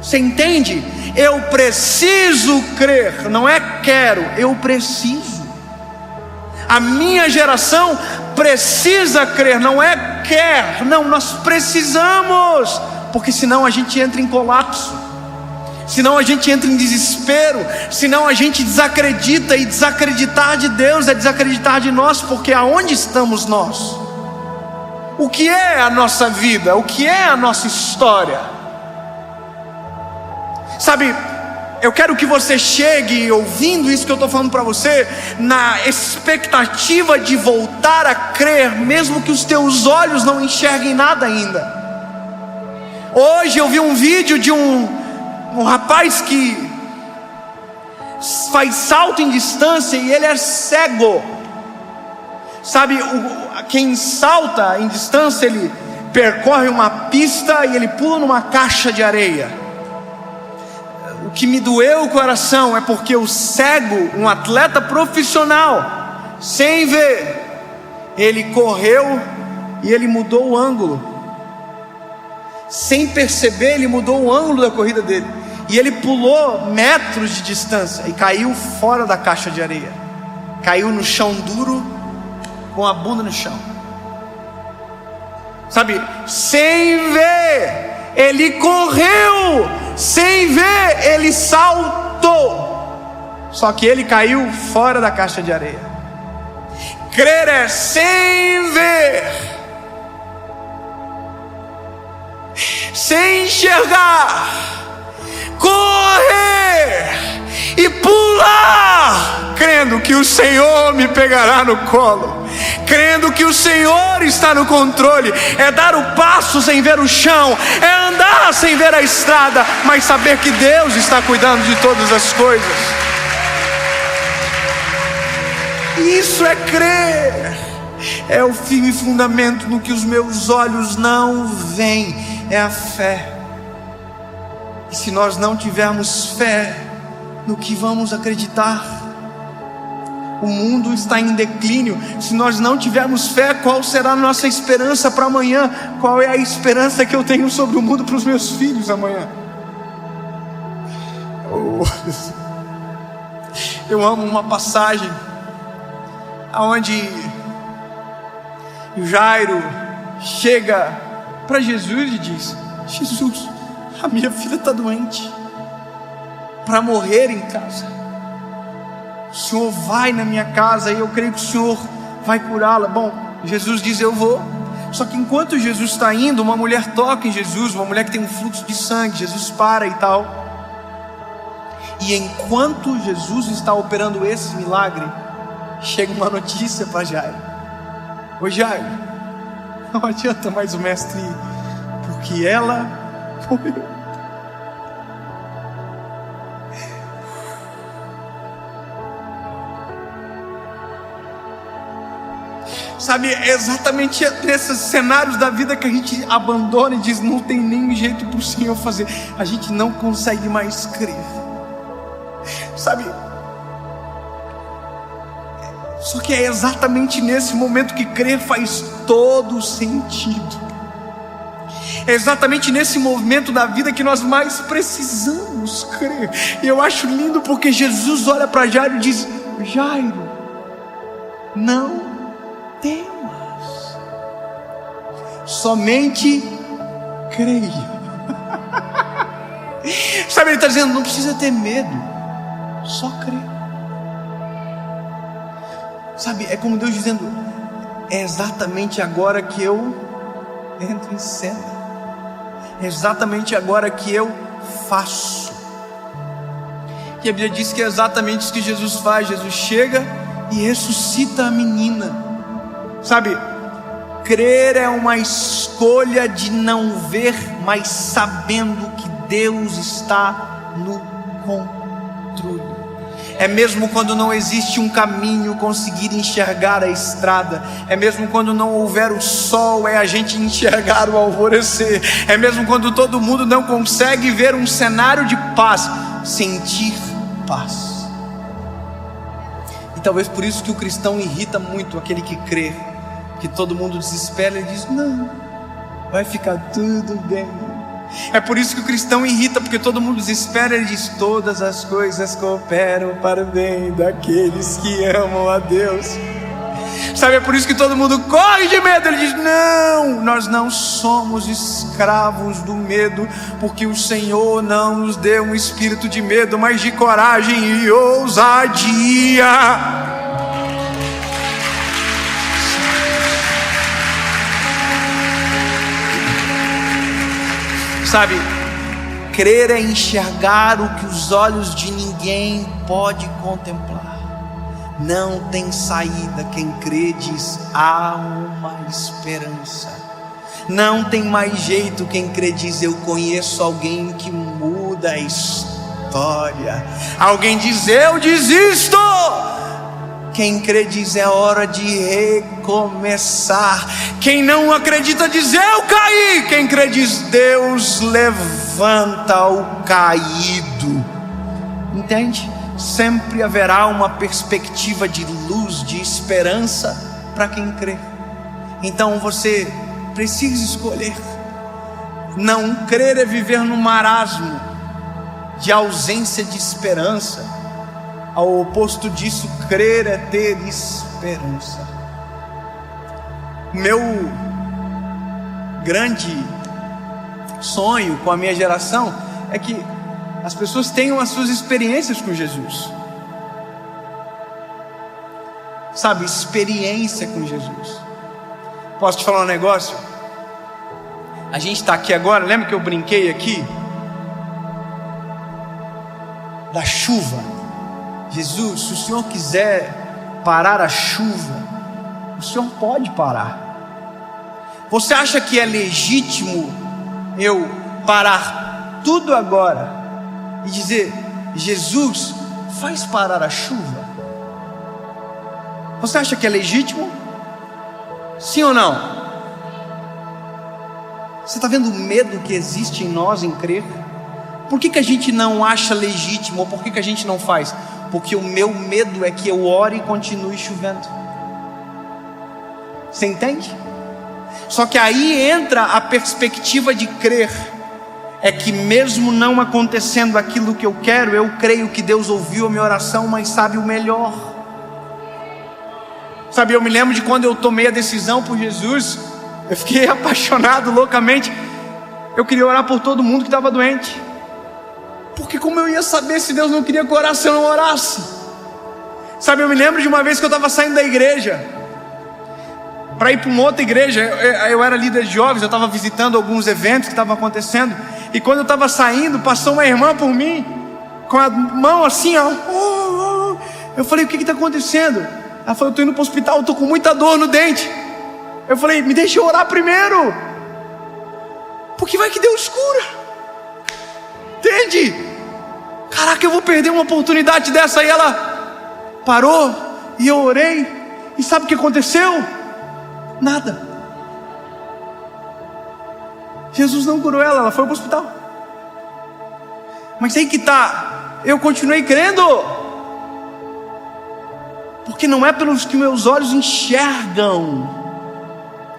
Você entende? Eu preciso crer, não é quero, eu preciso. A minha geração precisa crer, não é quer, não, nós precisamos, porque senão a gente entra em colapso. Senão a gente entra em desespero, senão a gente desacredita, e desacreditar de Deus é desacreditar de nós, porque aonde estamos nós? O que é a nossa vida? O que é a nossa história? Sabe, eu quero que você chegue ouvindo isso que eu estou falando para você, na expectativa de voltar a crer, mesmo que os teus olhos não enxerguem nada ainda. Hoje eu vi um vídeo de um rapaz que faz salto em distância e ele é cego. Sabe, quem salta em distância, ele percorre uma pista e ele pula numa caixa de areia. O que me doeu o coração é porque o cego, um atleta profissional, sem ver, ele correu e ele mudou o ângulo. Sem perceber, ele mudou o ângulo da corrida dele. E ele pulou metros de distância e caiu fora da caixa de areia. Caiu no chão duro, com a bunda no chão. Sabe, sem ver, ele correu. Sem ver, ele saltou. Só que ele caiu fora da caixa de areia. Crer é sem ver, sem enxergar, correr e pular, crendo que o Senhor me pegará no colo, crendo que o Senhor está no controle. É dar o passo sem ver o chão, é andar sem ver a estrada, mas saber que Deus está cuidando de todas as coisas. Isso é crer, é o firme fundamento no que os meus olhos não veem, é a fé. E se nós não tivermos fé, no que vamos acreditar? O mundo está em declínio. Se nós não tivermos fé, qual será a nossa esperança para amanhã? Qual é a esperança que eu tenho sobre o mundo para os meus filhos amanhã? Eu amo uma passagem onde Jairo chega para Jesus e diz: Jesus, a minha filha está doente, para morrer em casa. O Senhor vai na minha casa e eu creio que o Senhor vai curá-la. Bom, Jesus diz: eu vou. Só que enquanto Jesus está indo, uma mulher toca em Jesus, uma mulher que tem um fluxo de sangue. Jesus para e tal. E enquanto Jesus está operando esse milagre, chega uma notícia para Jairo: ô Jairo, não adianta mais o mestre ir, porque ela morreu. Sabe, é exatamente nesses cenários da vida que a gente abandona e diz: não tem nem jeito para o Senhor fazer. A gente não consegue mais crer. Sabe, só que é exatamente nesse momento que crer faz todo sentido. É exatamente nesse momento da vida que nós mais precisamos crer. E eu acho lindo porque Jesus olha para Jairo e diz: Jairo, não temas, somente creia. Sabe, ele está dizendo, não precisa ter medo, só crer. Sabe, é como Deus dizendo, é exatamente agora que eu entro em cena, é exatamente agora que eu faço. E a Bíblia diz que é exatamente isso que Jesus faz. Jesus chega e ressuscita a menina. Sabe, crer é uma escolha de não ver, mas sabendo que Deus está no controle. É mesmo quando não existe um caminho, conseguir enxergar a estrada. É mesmo quando não houver o sol, é a gente enxergar o alvorecer. É mesmo quando todo mundo não consegue ver um cenário de paz, sentir paz. E talvez por isso que o cristão irrita muito aquele que crê, que todo mundo desespera e diz, não, vai ficar tudo bem. É por isso que o cristão irrita, porque todo mundo desespera e diz, todas as coisas cooperam para o bem daqueles que amam a Deus. Sabe, é por isso que todo mundo corre de medo. Ele diz, não, nós não somos escravos do medo, porque o Senhor não nos deu um espírito de medo, mas de coragem e ousadia. Sabe, crer é enxergar o que os olhos de ninguém pode contemplar. Não tem saída. Quem crê diz, há uma esperança. Não tem mais jeito. Quem crê diz, eu conheço alguém que muda a história. Alguém diz, eu desisto. Quem crê diz, é hora de recomeçar. Quem não acredita diz, eu caí. Quem crê diz, Deus levanta o caído. Entende? Sempre haverá uma perspectiva de luz, de esperança para quem crê. Então você precisa escolher. Não crer é viver no marasmo de ausência de esperança. Ao oposto disso, crer é ter esperança. Meu grande sonho com a minha geração é que as pessoas tenham as suas experiências com Jesus. Sabe, experiência com Jesus. Posso te falar um negócio? A gente está aqui agora, lembra que eu brinquei aqui? Da chuva. Jesus, se o Senhor quiser parar a chuva, o Senhor pode parar. Você acha que é legítimo eu parar tudo agora e dizer, Jesus, faz parar a chuva? Você acha que é legítimo? Sim ou não? Você está vendo o medo que existe em nós em crer? Por que a gente não acha legítimo? Ou por que a gente não faz? Porque o meu medo é que eu ore e continue chovendo. Você entende? Só que aí entra a perspectiva de crer. É que mesmo não acontecendo aquilo que eu quero, eu creio que Deus ouviu a minha oração, mas sabe o melhor. Sabe, eu me lembro de quando eu tomei a decisão por Jesus. Eu fiquei apaixonado loucamente. Eu queria orar por todo mundo que estava doente. Porque como eu ia saber se Deus não queria que eu orasse se eu não orasse? Sabe, eu me lembro de uma vez que eu estava saindo da igreja para ir para uma outra igreja. Eu era líder de jovens, eu estava visitando alguns eventos que estavam acontecendo. E quando eu estava saindo, passou uma irmã por mim, com a mão assim, ó. Eu falei, o que está acontecendo? Ela falou, eu estou indo para o hospital, eu estou com muita dor no dente. Eu falei, me deixa eu orar primeiro, porque vai que Deus cura. Entende? Caraca, eu vou perder uma oportunidade dessa. E ela parou, e eu orei, e sabe o que aconteceu? Nada. Jesus não curou ela, ela foi para o hospital. Mas aí que está, eu continuei crendo, porque não é pelos que meus olhos enxergam,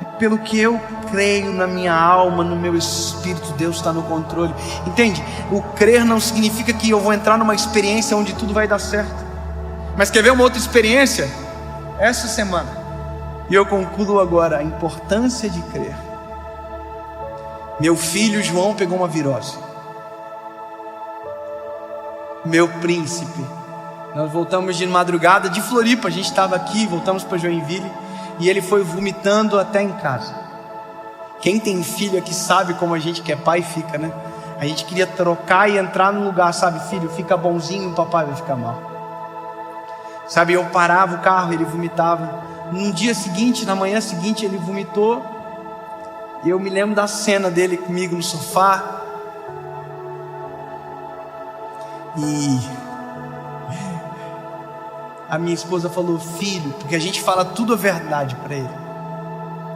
é pelo que eu creio na minha alma, no meu espírito. Deus está no controle. Entende? O crer não significa que eu vou entrar numa experiência onde tudo vai dar certo. Mas quer ver uma outra experiência? Essa semana, e eu concluo agora a importância de crer. Meu filho João pegou uma virose. meu príncipe. Nós voltamos de madrugada de Floripa, a gente estava aqui, voltamos para Joinville, e ele foi vomitando até em casa. Quem tem filho aqui sabe como a gente que é pai fica, né? A gente queria trocar e entrar no lugar, sabe? Filho, fica bonzinho, o papai vai ficar mal. Sabe, eu parava o carro, ele vomitava. No dia seguinte, na manhã seguinte, ele vomitou. E eu me lembro da cena dele comigo no sofá. E a minha esposa falou: filho, porque a gente fala tudo a verdade para ele.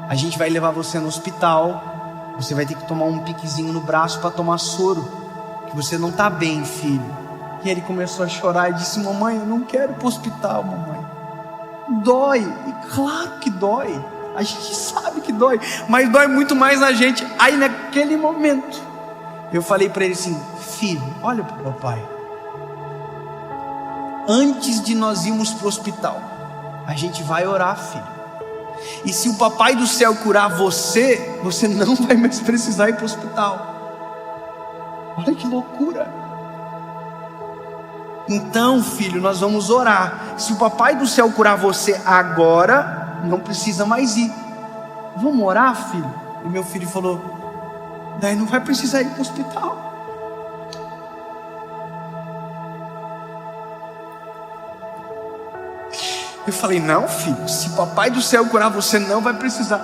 A gente vai levar você no hospital. Você vai ter que tomar um piquezinho no braço para tomar soro, que você não está bem, filho. E ele começou a chorar e disse: mamãe, eu não quero ir para o hospital, mamãe. Dói. E claro que dói. A gente sabe que dói, mas dói muito mais na gente. Aí naquele momento eu falei para ele assim: filho, olha para o papai. Antes de nós irmos para o hospital, a gente vai orar, filho. E se o papai do céu curar você, você não vai mais precisar ir para o hospital. Olha que loucura. Então, filho, nós vamos orar. Se o papai do céu curar você agora, não precisa mais ir. Vamos orar, filho? E meu filho falou: daí não vai precisar ir para o hospital. Eu falei: não, filho, se papai do céu curar você, não vai precisar.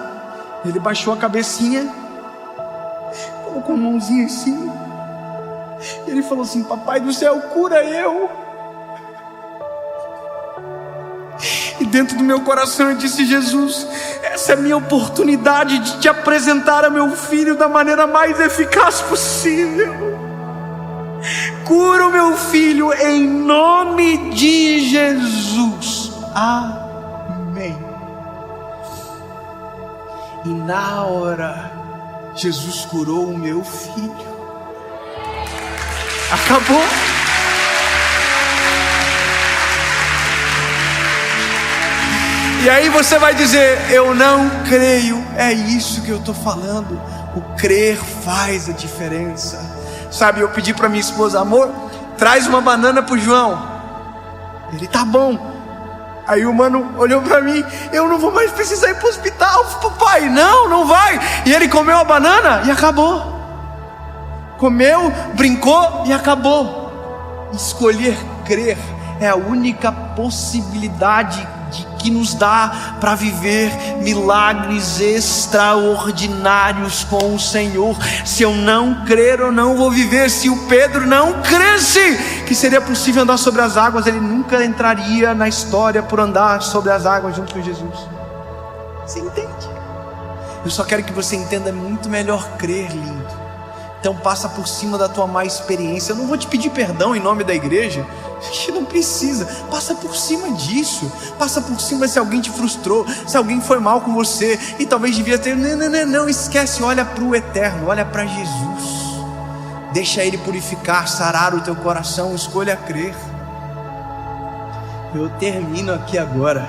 Ele baixou a cabecinha, colocou a mãozinha assim, e ele falou assim: papai do céu, cura eu. E dentro do meu coração eu disse: Jesus, essa é a minha oportunidade de te apresentar a meu filho da maneira mais eficaz possível. Cura o meu filho em nome de Jesus. Amém. E na hora, Jesus curou o meu filho. Acabou. E aí você vai dizer: eu não creio. É isso que eu estou falando. O crer faz a diferença. Sabe, eu pedi para minha esposa: amor, traz uma banana para o João. Ele: tá bom. Aí o mano olhou para mim: eu não vou mais precisar ir para o hospital, papai. Não vai. E ele comeu a banana e acabou. Comeu, brincou e acabou. Escolher crer é a única possibilidade que nos dá para viver milagres extraordinários com o Senhor. Se eu não crer, eu não vou viver. Se o Pedro não cresce que seria possível andar sobre as águas, ele nunca entraria na história por andar sobre as águas junto com Jesus. Você entende? Eu só quero que você entenda muito melhor crer, lindo. Então passa por cima da tua má experiência. Eu não vou te pedir perdão em nome da igreja. A gente não precisa. Passa por cima disso. Passa por cima se alguém te frustrou, se alguém foi mal com você e talvez devia ter. Não, esquece. Olha para o eterno, olha para Jesus. Deixa Ele purificar, sarar o teu coração. Escolha crer. Eu termino aqui agora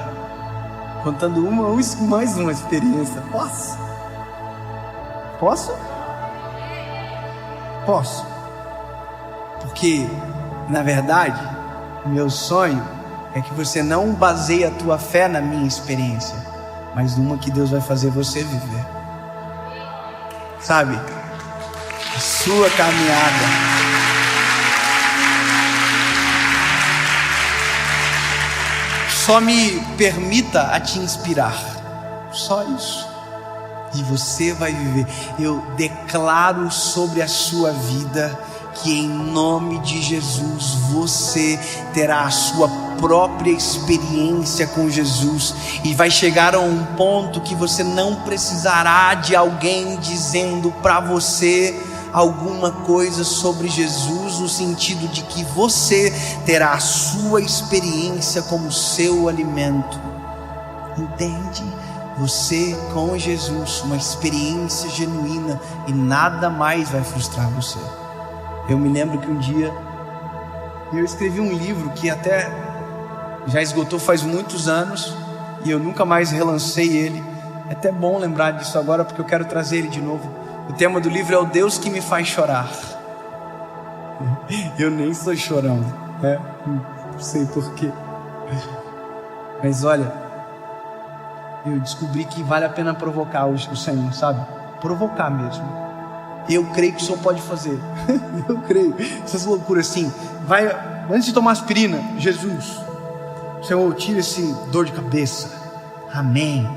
contando mais uma experiência. Posso? Posso, porque na verdade o meu sonho é que você não baseie a tua fé na minha experiência, mas numa que Deus vai fazer você viver, sabe, a sua caminhada. Só me permita a te inspirar, só isso. E você vai viver. Eu declaro sobre a sua vida que em nome de Jesus você terá a sua própria experiência com Jesus, e vai chegar a um ponto que você não precisará de alguém dizendo para você alguma coisa sobre Jesus, no sentido de que você terá a sua experiência como seu alimento. Entende? Você com Jesus, uma experiência genuína, e nada mais vai frustrar você. Eu me lembro que um dia eu escrevi um livro que até já esgotou faz muitos anos, e eu nunca mais relancei ele. É até bom lembrar disso agora, porque eu quero trazer ele de novo. O tema do livro é o Deus que me faz chorar. Eu nem sou chorão, né? Não sei porquê. Mas olha, eu descobri que vale a pena provocar o Senhor, sabe? Provocar mesmo. Eu creio que o Senhor pode fazer. Eu creio. Essas loucuras assim. Vai, antes de tomar aspirina, Jesus, Senhor, tira esse dor de cabeça. Amém.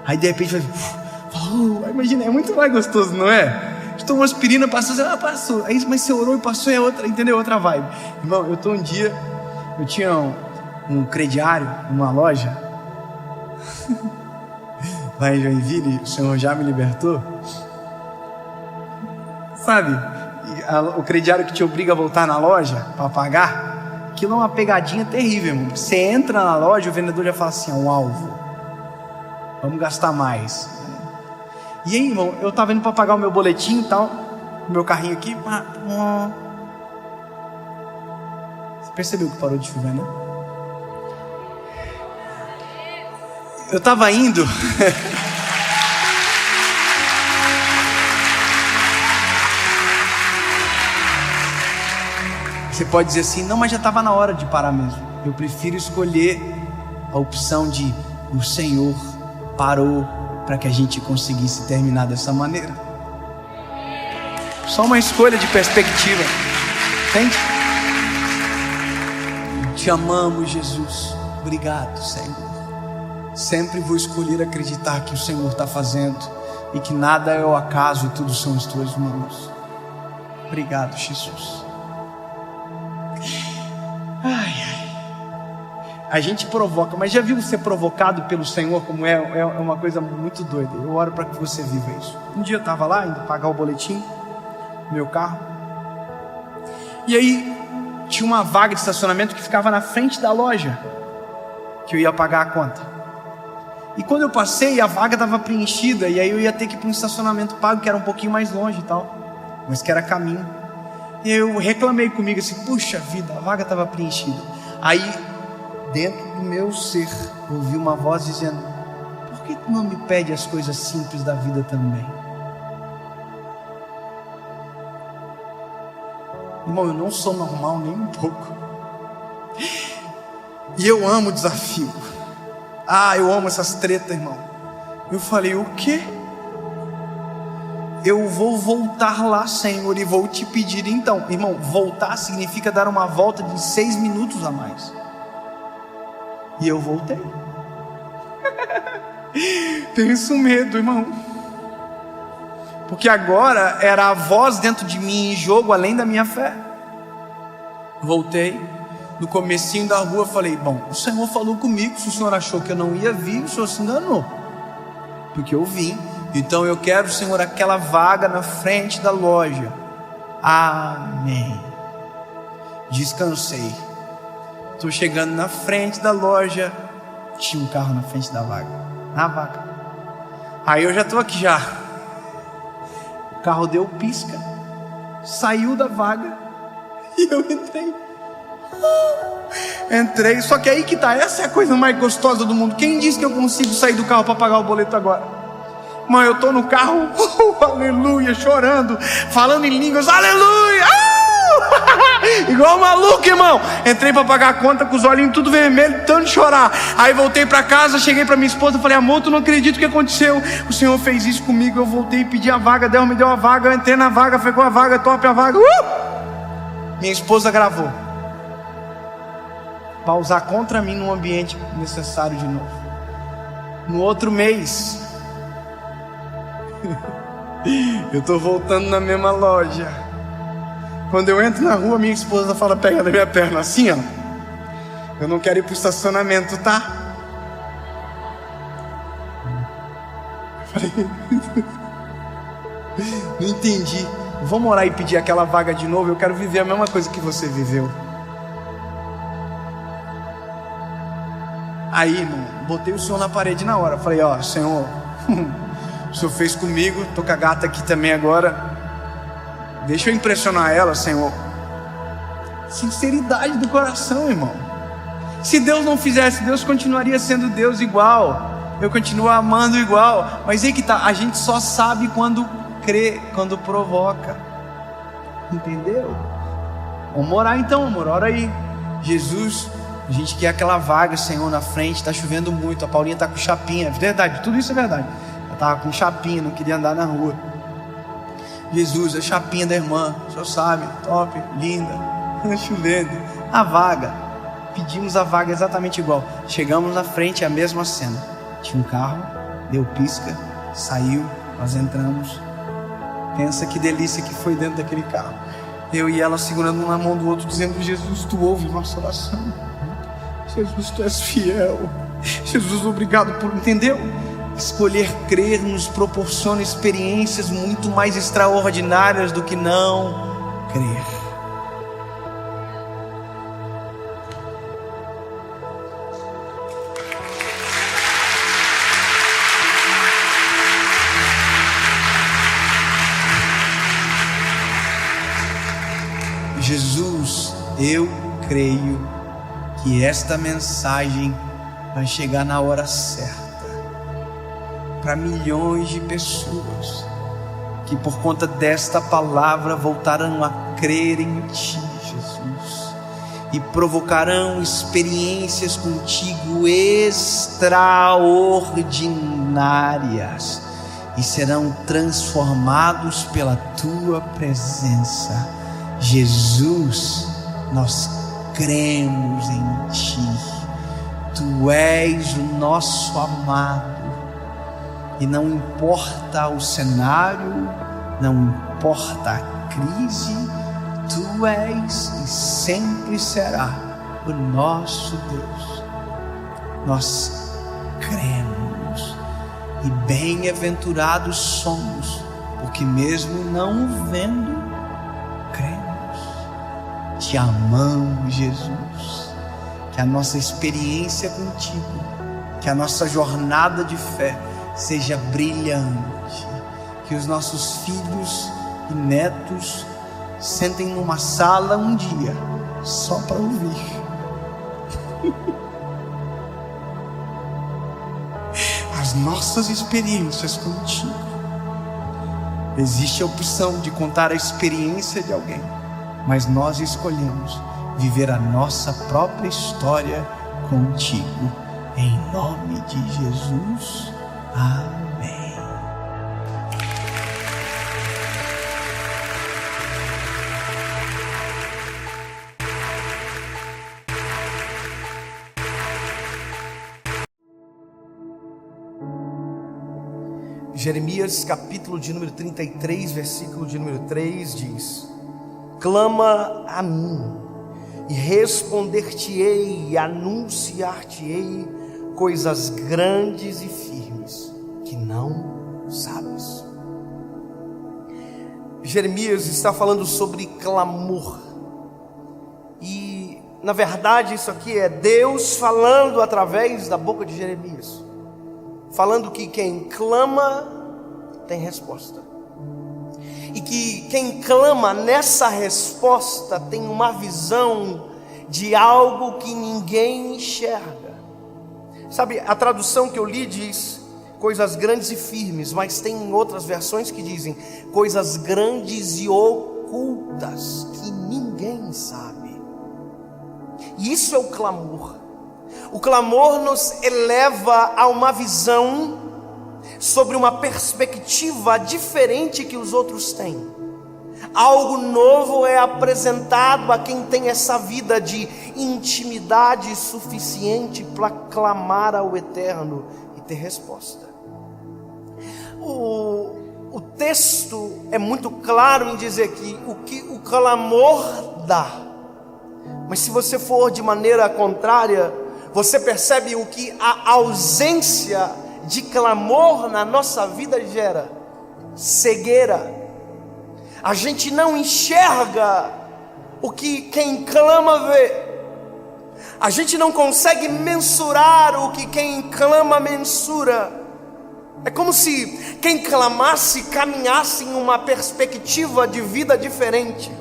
Aí de repente vai, imagina, é muito mais gostoso, não é? Você toma aspirina, passou, você passou. Aí, mas você orou e passou, é outra, entendeu? Outra vibe. Irmão, eu tinha um crediário, uma loja lá em Joinville, o Senhor já me libertou. Sabe, o crediário que te obriga a voltar na loja para pagar, aquilo é uma pegadinha terrível, irmão. Você entra na loja, o vendedor já fala assim, um alvo, vamos gastar mais. E aí, irmão, eu tava indo para pagar o meu boletim e tal, o meu carrinho aqui, você percebeu que parou de chover, né? Eu tava indo Você pode dizer assim, não, mas já estava na hora de parar mesmo. Eu prefiro escolher a opção de o Senhor parou para que a gente conseguisse terminar dessa maneira. Só uma escolha de perspectiva, entende? Te amamos, Jesus. Obrigado, Senhor. Sempre vou escolher acreditar que o Senhor está fazendo e que nada é o acaso e tudo são as tuas mãos. Obrigado, Jesus. Ai. A gente provoca, mas já viu ser provocado pelo Senhor como é uma coisa muito doida. Eu oro para que você viva isso. Um dia eu estava lá indo pagar o boletim, meu carro, e aí tinha uma vaga de estacionamento que ficava na frente da loja que eu ia pagar a conta. E quando eu passei, a vaga estava preenchida, e aí eu ia ter que ir para um estacionamento pago que era um pouquinho mais longe e tal, mas que era caminho. E eu reclamei comigo assim, puxa vida, a vaga estava preenchida. Aí, dentro do meu ser, ouvi uma voz dizendo, por que tu não me pede as coisas simples da vida também? Irmão, eu não sou normal nem um pouco. E eu amo o desafio. Eu amo essas tretas, irmão. Eu falei, o quê? Eu vou voltar lá, Senhor, e vou te pedir então. Irmão, voltar significa dar uma volta de 6 minutos a mais. E eu voltei. Tenho isso medo, irmão. Porque agora era a voz dentro de mim em jogo, além da minha fé. Voltei. No comecinho da rua, falei, bom, o Senhor falou comigo. Se o Senhor achou que eu não ia vir, o Senhor se enganou. Porque eu vim. Então eu quero, Senhor, aquela vaga na frente da loja. Amém. Descansei. Estou chegando na frente da loja. Tinha um carro na frente da vaga. Na vaga. Aí eu já estou aqui já. O carro deu pisca. Saiu da vaga. E eu entrei. Entrei. Só que aí que tá. Essa é a coisa mais gostosa do mundo. Quem disse que eu consigo sair do carro para pagar o boleto agora? Mãe, eu estou no carro, aleluia, chorando, falando em línguas, aleluia, igual maluco, irmão. Entrei para pagar a conta com os olhinhos tudo vermelho, tanto de chorar. Aí voltei para casa, cheguei para minha esposa, falei, amor, tu não acredita o que aconteceu? O Senhor fez isso comigo. Eu voltei e pedi a vaga, Deus me deu a vaga, eu entrei na vaga, pegou a vaga, top a vaga. Minha esposa gravou para usar contra mim num ambiente necessário de novo. No outro mês, eu tô voltando na mesma loja. Quando eu entro na rua, minha esposa fala, pega na minha perna assim, ó. Eu não quero ir pro estacionamento, tá? Eu falei, não entendi. Vamos orar e pedir aquela vaga de novo. Eu quero viver a mesma coisa que você viveu. Aí, irmão, botei o Senhor na parede na hora. Falei, ó, Senhor, o Senhor fez comigo, tô com a gata aqui também agora. Deixa eu impressionar ela, Senhor. Sinceridade do coração, irmão. Se Deus não fizesse, Deus continuaria sendo Deus igual. Eu continuo amando igual. Mas aí que tá, a gente só sabe quando crê, quando provoca. Entendeu? Vamos orar então, amor, ora aí. Jesus, a gente quer aquela vaga, Senhor, na frente, está chovendo muito, a Paulinha está com chapinha, é verdade, tudo isso é verdade. Ela estava com chapinha, não queria andar na rua. Jesus, a chapinha da irmã, o senhor sabe, top, linda, chovendo, a vaga. Pedimos a vaga exatamente igual. Chegamos na frente, a mesma cena. Tinha um carro, deu pisca, saiu, nós entramos. Pensa que delícia que foi dentro daquele carro. Eu e ela segurando um na mão do outro, dizendo: Jesus, tu ouve nossa oração. Jesus, tu és fiel. Jesus, obrigado por... Entendeu? Escolher crer nos proporciona experiências muito mais extraordinárias do que não crer. Jesus, eu creio que esta mensagem vai chegar na hora certa para milhões de pessoas que por conta desta palavra voltarão a crer em Ti, Jesus, e provocarão experiências contigo extraordinárias e serão transformados pela Tua presença. Jesus, nós cremos em Ti. Tu és o nosso amado. E não importa o cenário, não importa a crise, Tu és e sempre será o nosso Deus. Nós cremos e bem-aventurados somos, porque mesmo não o vendo, cremos. Te amamos, Jesus. Que a nossa experiência contigo, que a nossa jornada de fé seja brilhante, que os nossos filhos e netos sentem numa sala um dia só para ouvir as nossas experiências contigo. Existe a opção de contar a experiência de alguém, mas nós escolhemos viver a nossa própria história contigo, em nome de Jesus. Amém. Jeremias capítulo de número 33, versículo de número 3 diz: clama a mim e responder-te-ei e anunciar-te-ei coisas grandes e firmes que não sabes. Jeremias está falando sobre clamor, e na verdade isso aqui é Deus falando através da boca de Jeremias, falando que quem clama tem resposta, e que quem clama nessa resposta tem uma visão de algo que ninguém enxerga. Sabe, a tradução que eu li diz coisas grandes e firmes, mas tem outras versões que dizem coisas grandes e ocultas que ninguém sabe. E isso é o clamor. O clamor nos eleva a uma visão sobre uma perspectiva diferente que os outros têm. Algo novo é apresentado a quem tem essa vida de intimidade suficiente para clamar ao Eterno e ter resposta. O texto é muito claro em dizer que o clamor dá, mas se você for de maneira contrária, você percebe o que a ausência de clamor na nossa vida gera: cegueira. A gente não enxerga o que quem clama vê. A gente não consegue mensurar o que quem clama mensura. É como se quem clamasse caminhasse em uma perspectiva de vida diferente.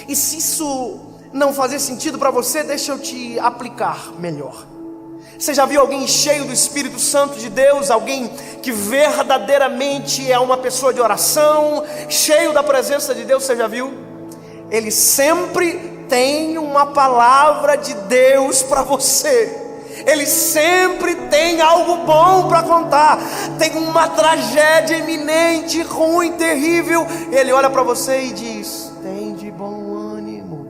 E se isso não fazer sentido para você, deixa eu te aplicar melhor. Você já viu alguém cheio do Espírito Santo de Deus? Alguém que verdadeiramente é uma pessoa de oração, cheio da presença de Deus? Você já viu? Ele sempre tem uma palavra de Deus para você. Ele sempre tem algo bom para contar. Tem uma tragédia iminente, ruim, terrível. Ele olha para você e diz: tem de bom ânimo.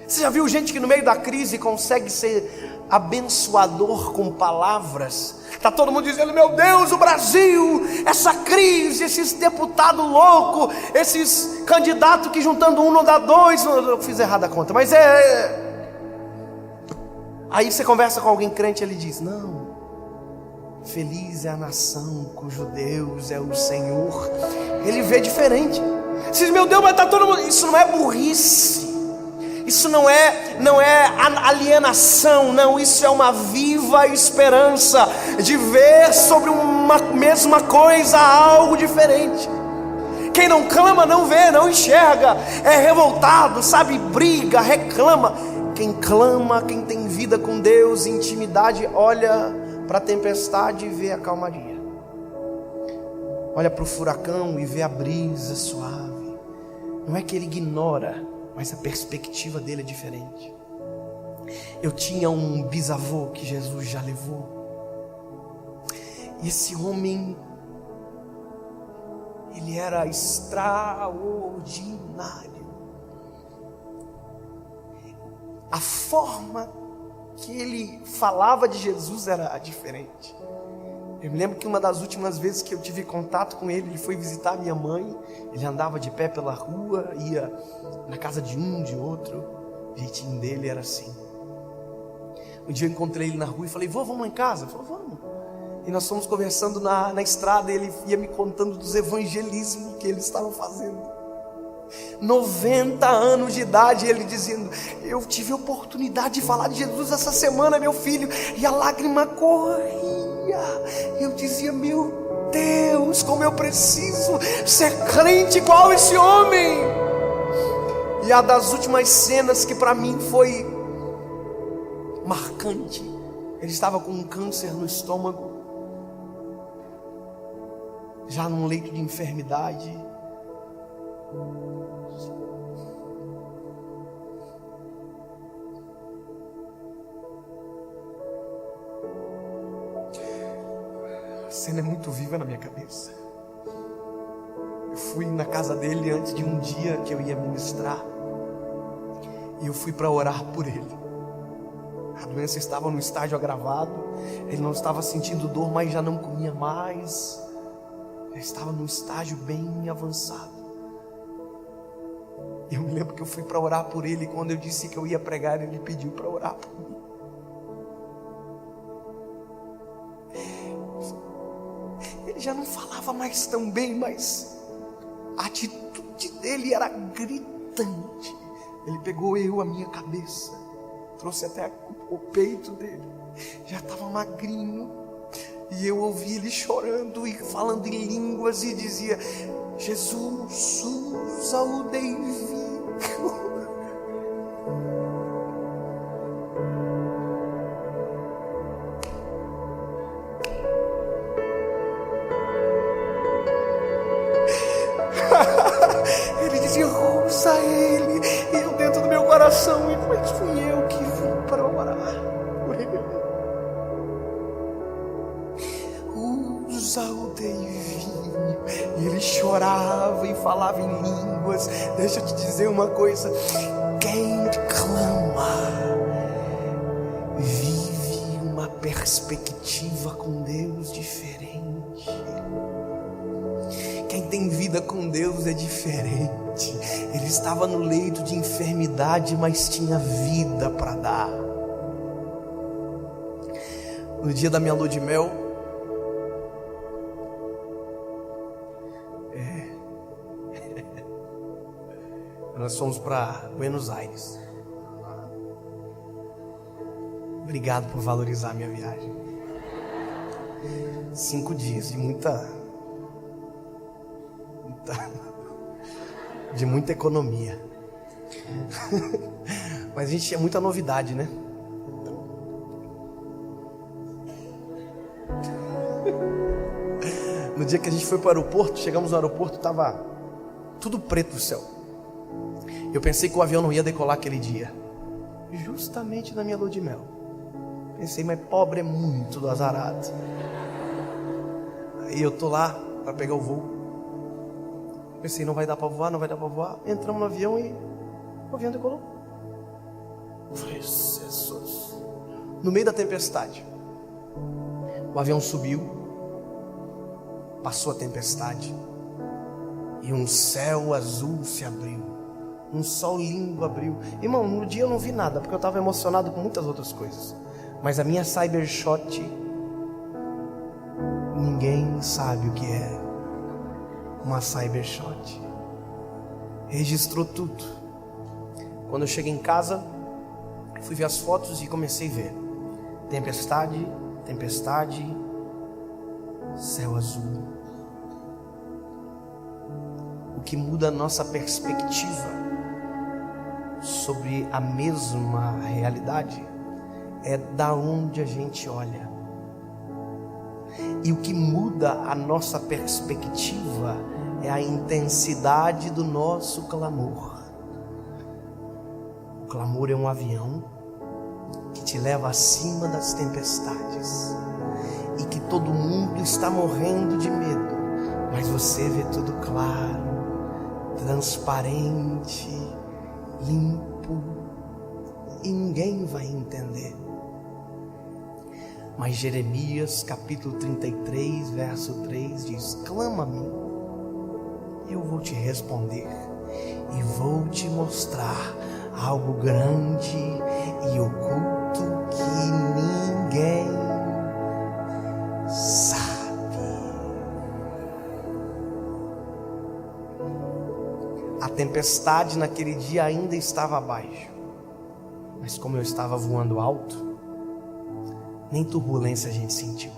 Você já viu gente que no meio da crise consegue ser abençoador com palavras? Está todo mundo dizendo: meu Deus, o Brasil, essa crise, esses deputados loucos, esses candidatos que juntando um não dá dois. Eu fiz errado a conta, mas Aí você conversa com alguém crente, ele diz: não, feliz é a nação cujo Deus é o Senhor. Ele vê diferente. Você diz: meu Deus, mas está todo mundo. Isso não é burrice. Isso não é alienação, não, isso é uma viva esperança de ver sobre uma mesma coisa algo diferente. Quem não clama não vê, não enxerga, é revoltado, sabe, briga, reclama. Quem clama, quem tem vida com Deus, intimidade, olha para a tempestade e vê a calmaria. Olha para o furacão e vê a brisa suave. Não é que ele ignora, mas a perspectiva dele é diferente. Eu tinha um bisavô que Jesus já levou. E esse homem, ele era extraordinário. A forma que ele falava de Jesus era diferente. Eu me lembro que uma das últimas vezes que eu tive contato com ele, ele foi visitar minha mãe. Ele andava de pé pela rua, ia na casa de um, de outro. O jeitinho dele era assim. Um dia eu encontrei ele na rua e falei: vô, vamos lá em casa? Ele falou: vamos. E nós fomos conversando na estrada, e ele ia me contando dos evangelismos que eles estavam fazendo. 90 anos de idade, ele dizendo: eu tive a oportunidade de falar de Jesus essa semana, meu filho, e a lágrima corria. Eu dizia: meu Deus, como eu preciso ser crente igual esse homem. E a das últimas cenas que para mim foi marcante, ele estava com um câncer no estômago, já num leito de enfermidade. A cena é muito viva na minha cabeça. Eu fui na casa dele antes de um dia que eu ia ministrar, e eu fui para orar por ele. A doença estava no estágio agravado. Ele não estava sentindo dor, mas já não comia mais. Já estava num estágio bem avançado. Eu me lembro que eu fui para orar por ele, e quando eu disse que eu ia pregar, ele pediu para orar por mim. Ele já não falava mais tão bem, mas a atitude dele era gritante. Ele pegou a minha cabeça, trouxe até o peito dele, já estava magrinho, e eu ouvi ele chorando e falando em línguas, e dizia: Jesus, usa o David. Ele dizia: usa ele. E eu dentro do meu coração, mas fui eu que vim para orar por ele. Usa o David. E ele chorava e falava em línguas. Deixa eu te dizer uma coisa: quem clama vive uma perspectiva com Deus diferente. Quem tem vida com Deus é diferente. Ele estava no leito de enfermidade, mas tinha vida para dar. No dia da minha lua de mel, nós fomos para Buenos Aires. Obrigado por valorizar a minha viagem. 5 dias de muita economia. Mas a gente tinha muita novidade, né? No dia que a gente foi para o aeroporto, chegamos no aeroporto, estava tudo preto o céu. Eu pensei que o avião não ia decolar aquele dia, justamente na minha lua de mel. Pensei, mas pobre é muito do azarado. Aí eu tô lá para pegar o voo. Pensei, não vai dar para voar, não vai dar para voar. Entramos no avião e o avião decolou. Falei, Jesus. No meio da tempestade, o avião subiu, passou a tempestade e um céu azul se abriu. Um sol lindo abriu. Irmão, no dia eu não vi nada, porque eu estava emocionado com muitas outras coisas. Mas a minha Cybershot, ninguém sabe o que é uma Cybershot. Registrou tudo. Quando eu cheguei em casa, fui ver as fotos e comecei a ver. Tempestade, tempestade, céu azul. O que muda a nossa perspectiva sobre a mesma realidade é da onde a gente olha. E o que muda a nossa perspectiva é a intensidade do nosso clamor. O clamor é um avião que te leva acima das tempestades e que todo mundo está morrendo de medo, mas você vê tudo claro, transparente, limpo, e ninguém vai entender. Mas Jeremias capítulo 33 verso 3 diz: clama-me, eu vou te responder e vou te mostrar algo grande e oculto que ninguém sabe. A tempestade naquele dia ainda estava abaixo, mas como eu estava voando alto, nem turbulência a gente sentiu.